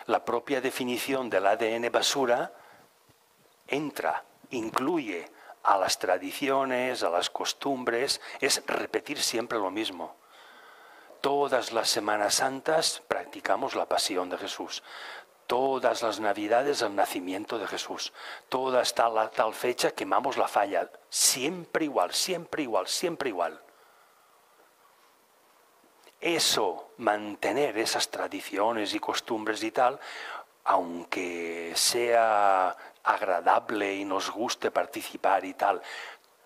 A: La propia definición del ADN basura incluye a las tradiciones, a las costumbres, es repetir siempre lo mismo. Todas las Semanas Santas practicamos la pasión de Jesús. Todas las Navidades el nacimiento de Jesús. Hasta tal fecha quemamos la falla. Siempre igual, siempre igual, siempre igual. Eso, mantener esas tradiciones y costumbres y tal, aunque sea agradable y nos guste participar y tal,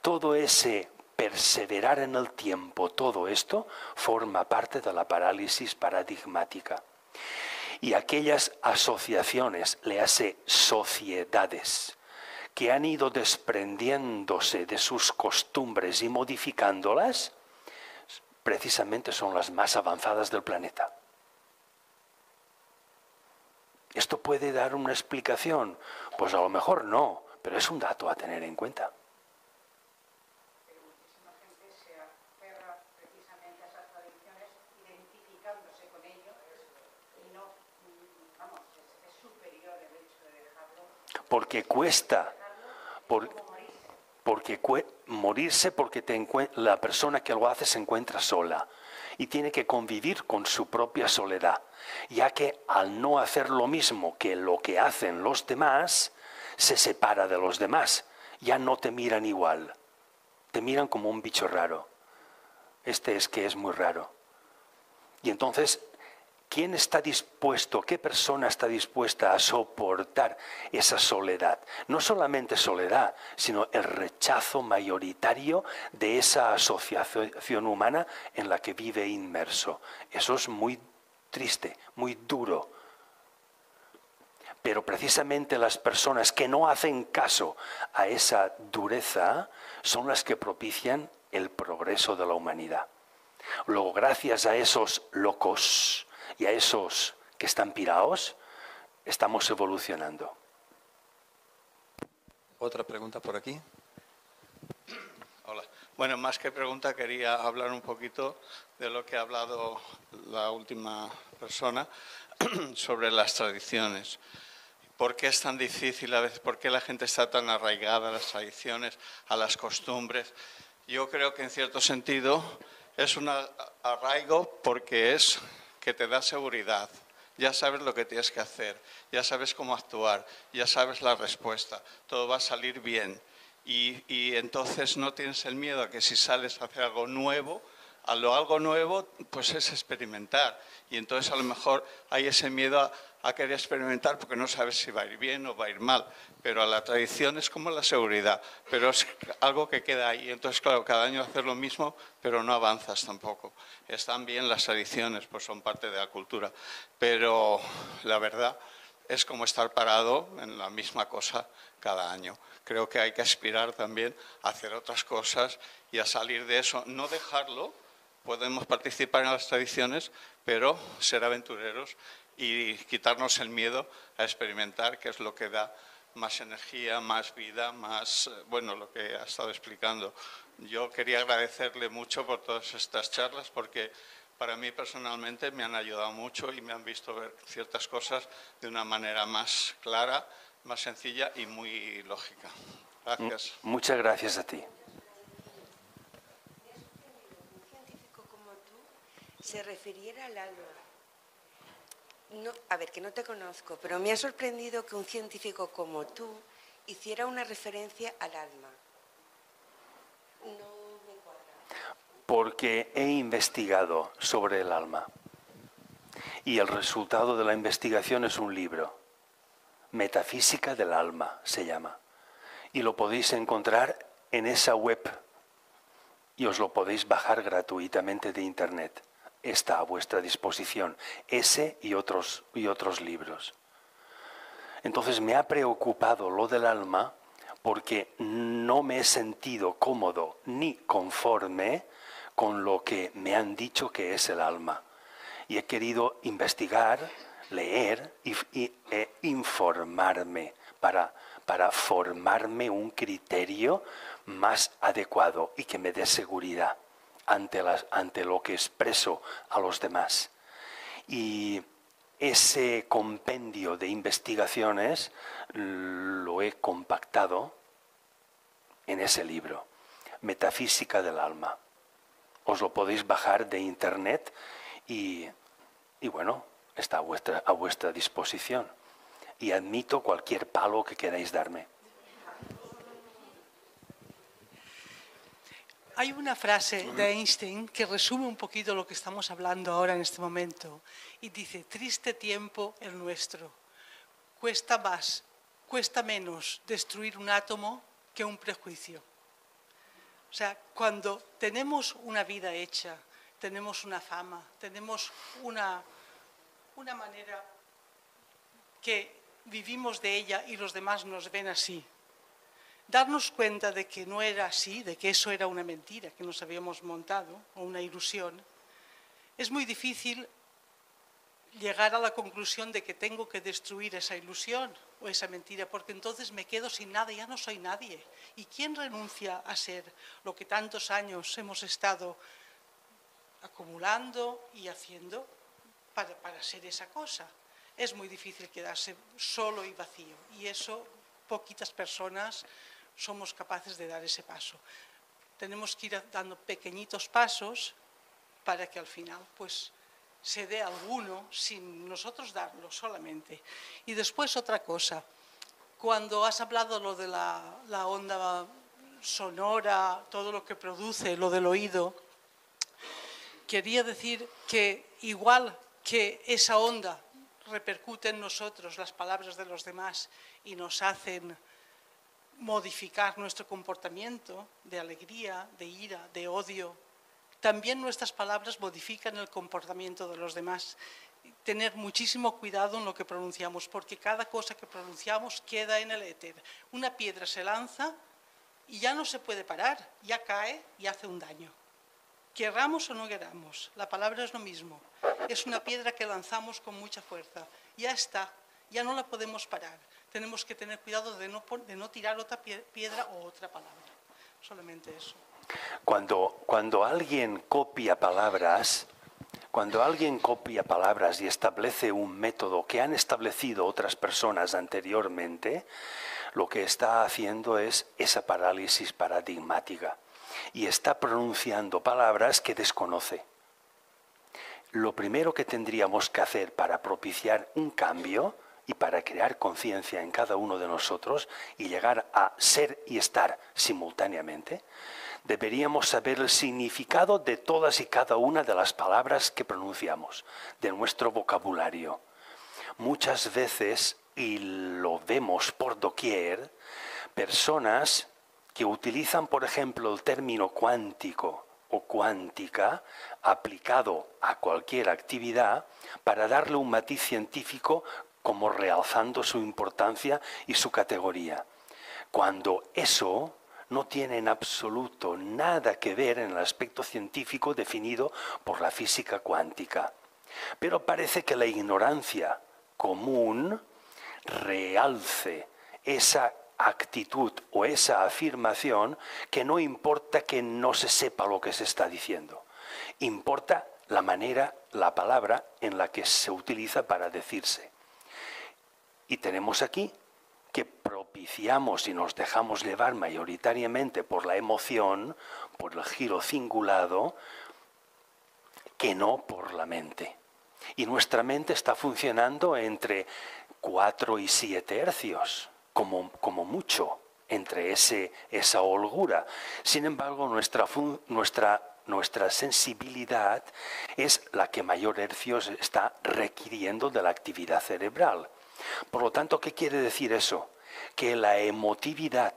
A: todo ese perseverar en el tiempo, todo esto forma parte de la parálisis paradigmática. Y aquellas asociaciones, le hace sociedades, que han ido desprendiéndose de sus costumbres y modificándolas, precisamente son las más avanzadas del planeta. ¿Esto puede dar una explicación? Pues a lo mejor no, pero es un dato a tener en cuenta. Porque cuesta, morirse porque la persona que lo hace se encuentra sola y tiene que convivir con su propia soledad, ya que al no hacer lo mismo que lo que hacen los demás, se separa de los demás, ya no te miran igual, te miran como un bicho raro. Este es que es muy raro. Y entonces, ¿quién está dispuesto, qué persona está dispuesta a soportar esa soledad? No solamente soledad, sino el rechazo mayoritario de esa asociación humana en la que vive inmerso. Eso es muy triste, muy duro. Pero precisamente las personas que no hacen caso a esa dureza son las que propician el progreso de la humanidad. Luego, gracias a esos locos y a esos que están pirados, estamos evolucionando.
B: Otra pregunta por aquí.
G: Hola. Bueno, más que pregunta, quería hablar un poquito de lo que ha hablado la última persona sobre las tradiciones. ¿Por qué es tan difícil a veces? ¿Por qué la gente está tan arraigada a las tradiciones, a las costumbres? Yo creo que en cierto sentido es un arraigo porque es que te da seguridad. Ya sabes lo que tienes que hacer, ya sabes cómo actuar, ya sabes la respuesta, todo va a salir bien. Y entonces no tienes el miedo a que si sales a hacer algo nuevo, algo nuevo pues es experimentar. Y entonces a lo mejor hay ese miedo a querer experimentar porque no sabes si va a ir bien o va a ir mal. Pero a la tradición es como la seguridad, pero es algo que queda ahí. Entonces, claro, cada año hacer lo mismo, pero no avanzas tampoco. Están bien las tradiciones, pues son parte de la cultura. Pero la verdad es como estar parado en la misma cosa cada año. Creo que hay que aspirar también a hacer otras cosas y a salir de eso, no dejarlo. Podemos participar en las tradiciones, pero ser aventureros y quitarnos el miedo a experimentar, que es lo que da más energía, más vida, más, bueno, lo que ha estado explicando. Yo quería agradecerle mucho por todas estas charlas, porque para mí personalmente me han ayudado mucho y me han visto ver ciertas cosas de una manera más clara, más sencilla y muy lógica. Gracias.
A: Muchas gracias a ti.
H: Un científico como tú se refiriera al alma. No, a ver, que no te conozco, pero me ha sorprendido que un científico como tú hiciera una referencia al alma. No me cuadra.
A: Porque he investigado sobre el alma. Y el resultado de la investigación es un libro. Metafísica del alma se llama. Y lo podéis encontrar en esa web. Y os lo podéis bajar gratuitamente de internet. Está a vuestra disposición. Ese y otros libros. Entonces me ha preocupado lo del alma porque no me he sentido cómodo ni conforme con lo que me han dicho que es el alma. Y he querido investigar, leer e informarme para formarme un criterio más adecuado y que me dé seguridad ante lo que expreso a los demás. Y ese compendio de investigaciones lo he compactado en ese libro, Metafísica del alma. Os lo podéis bajar de internet y bueno, está a vuestra disposición. Y admito cualquier palo que queráis darme.
I: Hay una frase de Einstein que resume un poquito lo que estamos hablando ahora en este momento y dice: triste tiempo el nuestro. Cuesta menos destruir un átomo que un prejuicio. O sea, cuando tenemos una vida hecha, tenemos una fama, tenemos una manera que vivimos de ella y los demás nos ven así, darnos cuenta de que no era así, de que eso era una mentira que nos habíamos montado o una ilusión, es muy difícil llegar a la conclusión de que tengo que destruir esa ilusión o esa mentira, porque entonces me quedo sin nada, ya no soy nadie. ¿Y quién renuncia a ser lo que tantos años hemos estado acumulando y haciendo para ser esa cosa? Es muy difícil quedarse solo y vacío, y eso poquitas personas somos capaces de dar ese paso. Tenemos que ir dando pequeñitos pasos para que al final pues se dé alguno sin nosotros darlo solamente. Y después otra cosa, cuando has hablado lo de la onda sonora, todo lo que produce, lo del oído, quería decir que igual que esa onda repercute en nosotros las palabras de los demás y nos hacen modificar nuestro comportamiento de alegría, de ira, de odio, también nuestras palabras modifican el comportamiento de los demás. tener muchísimo cuidado en lo que pronunciamos, porque cada cosa que pronunciamos queda en el éter. Una piedra se lanza y ya no se puede parar, ya cae y hace un daño. Querramos o no queramos, la palabra es lo mismo. Es una piedra que lanzamos con mucha fuerza. Ya está, ya no la podemos parar. Tenemos que tener cuidado de no tirar otra piedra o otra palabra. Solamente eso.
A: Cuando alguien copia palabras y establece un método que han establecido otras personas anteriormente, lo que está haciendo es esa parálisis paradigmática y está pronunciando palabras que desconoce. Lo primero que tendríamos que hacer para propiciar un cambio y para crear conciencia en cada uno de nosotros y llegar a ser y estar simultáneamente, deberíamos saber el significado de todas y cada una de las palabras que pronunciamos, de nuestro vocabulario. Muchas veces, y lo vemos por doquier, personas que utilizan, por ejemplo, el término cuántico o cuántica aplicado a cualquier actividad para darle un matiz científico como realzando su importancia y su categoría, cuando eso no tiene en absoluto nada que ver en el aspecto científico definido por la física cuántica. Pero parece que la ignorancia común realce esa actitud o esa afirmación que no importa que no se sepa lo que se está diciendo. Importa la manera, la palabra en la que se utiliza para decirse. Y tenemos aquí que propiciamos y nos dejamos llevar mayoritariamente por la emoción, por el giro cingulado, que no por la mente. Y nuestra mente está funcionando entre 4 y 7 hercios, como mucho, entre esa holgura. Sin embargo, nuestra sensibilidad es la que mayor hercios está requiriendo de la actividad cerebral. Por lo tanto, ¿qué quiere decir eso? Que la emotividad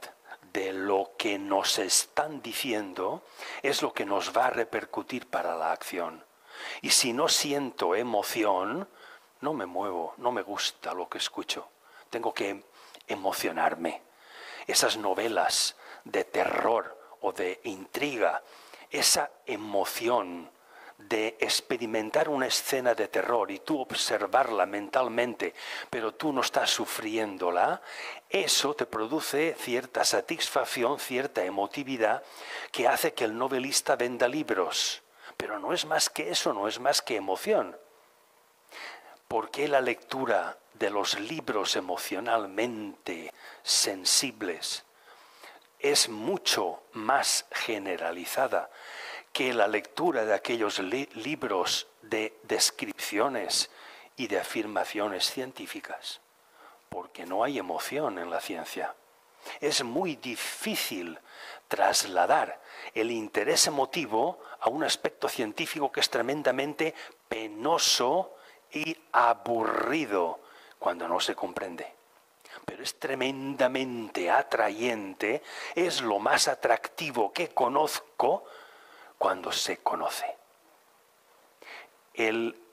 A: de lo que nos están diciendo es lo que nos va a repercutir para la acción. Y si no siento emoción, no me muevo, no me gusta lo que escucho. Tengo que emocionarme. Esas novelas de terror o de intriga, esa emoción de experimentar una escena de terror y tú observarla mentalmente, pero tú no estás sufriéndola, eso te produce cierta satisfacción, cierta emotividad que hace que el novelista venda libros. Pero no es más que eso, no es más que emoción. ¿Por qué la lectura de los libros emocionalmente sensibles es mucho más generalizada que la lectura de aquellos libros de descripciones y de afirmaciones científicas? Porque no hay emoción en la ciencia. Es muy difícil trasladar el interés emotivo a un aspecto científico que es tremendamente penoso y aburrido cuando no se comprende. Pero es tremendamente atrayente, es lo más atractivo que conozco cuando se conoce.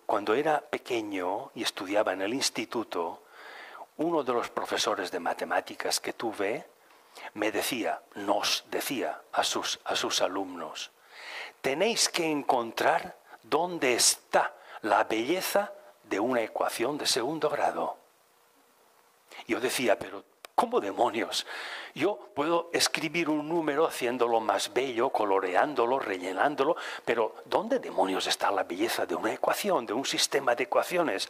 A: Cuando era pequeño y estudiaba en el instituto, uno de los profesores de matemáticas que tuve nos decía a sus alumnos: tenéis que encontrar dónde está la belleza de una ecuación de segundo grado. Yo decía, pero ¿cómo demonios? Yo puedo escribir un número haciéndolo más bello, coloreándolo, rellenándolo, pero ¿dónde demonios está la belleza de una ecuación, de un sistema de ecuaciones,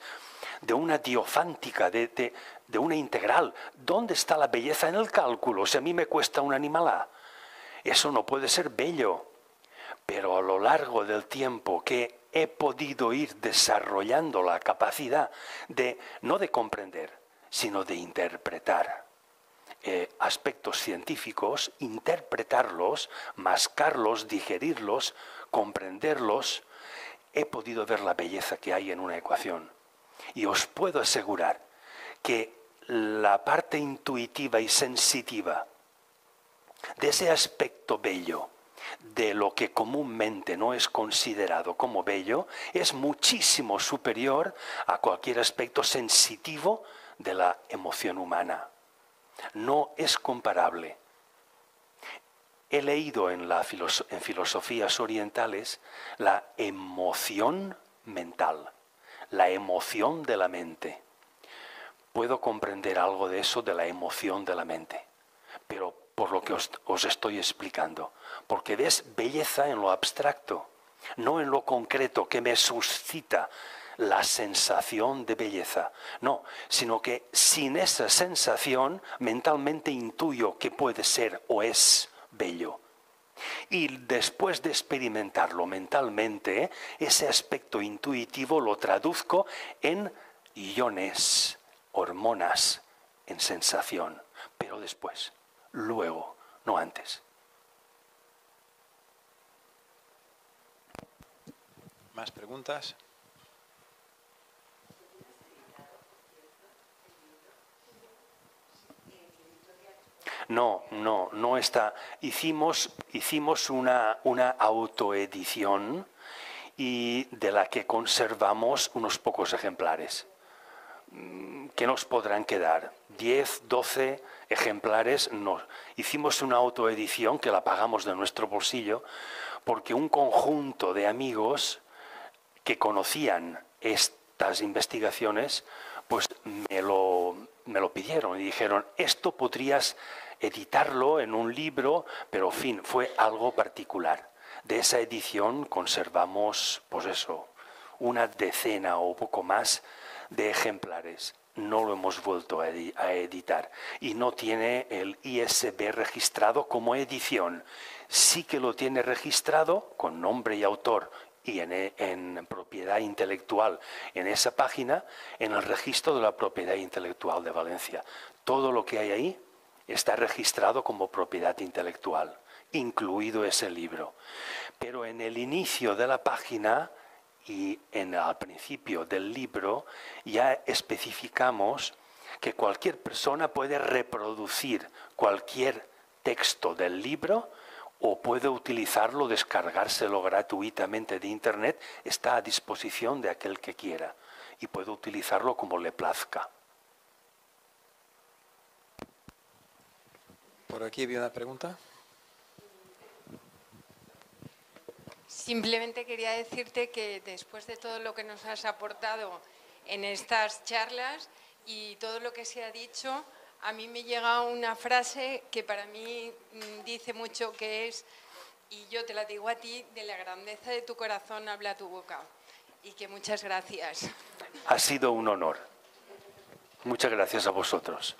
A: de una diofántica, de una integral? ¿Dónde está la belleza en el cálculo? Si a mí me cuesta un animalá. Eso no puede ser bello. Pero a lo largo del tiempo que he podido ir desarrollando la capacidad no de comprender, sino de interpretar aspectos científicos, interpretarlos, mascarlos, digerirlos, comprenderlos, he podido ver la belleza que hay en una ecuación. Y os puedo asegurar que la parte intuitiva y sensitiva de ese aspecto bello de lo que comúnmente no es considerado como bello es muchísimo superior a cualquier aspecto sensitivo de la emoción humana. No es comparable. He leído en filosofías orientales la emoción mental, la emoción de la mente. Puedo comprender algo de eso, de la emoción de la mente, pero por lo que os estoy explicando, porque ves belleza en lo abstracto, no en lo concreto que me suscita la sensación de belleza. No, sino que sin esa sensación mentalmente intuyo que puede ser o es bello. Y después de experimentarlo mentalmente, ese aspecto intuitivo lo traduzco en iones, hormonas, en sensación, pero después, luego, no antes.
B: ¿Más preguntas?
A: No está. Hicimos una autoedición y de la que conservamos unos pocos ejemplares. ¿Qué nos podrán quedar? 10, 12 ejemplares. No. Hicimos una autoedición que la pagamos de nuestro bolsillo porque un conjunto de amigos que conocían estas investigaciones pues me lo pidieron y dijeron, esto podrías editarlo en un libro, pero en fin, fue algo particular. De esa edición conservamos, pues eso, una decena o poco más de ejemplares. No lo hemos vuelto a editar y no tiene el ISB registrado como edición. Sí que lo tiene registrado con nombre y autor y en propiedad intelectual en esa página, en el registro de la propiedad intelectual de Valencia. Todo lo que hay ahí está registrado como propiedad intelectual, incluido ese libro. Pero en el inicio de la página y al principio del libro ya especificamos que cualquier persona puede reproducir cualquier texto del libro o puede utilizarlo, descargárselo gratuitamente de Internet, está a disposición de aquel que quiera y puede utilizarlo como le plazca.
B: Por aquí había una pregunta.
D: Simplemente quería decirte que después de todo lo que nos has aportado en estas charlas y todo lo que se ha dicho, a mí me llega una frase que para mí dice mucho, que es, y yo te la digo a ti, de la grandeza de tu corazón habla tu boca. Y que muchas gracias.
A: Ha sido un honor. Muchas gracias a vosotros.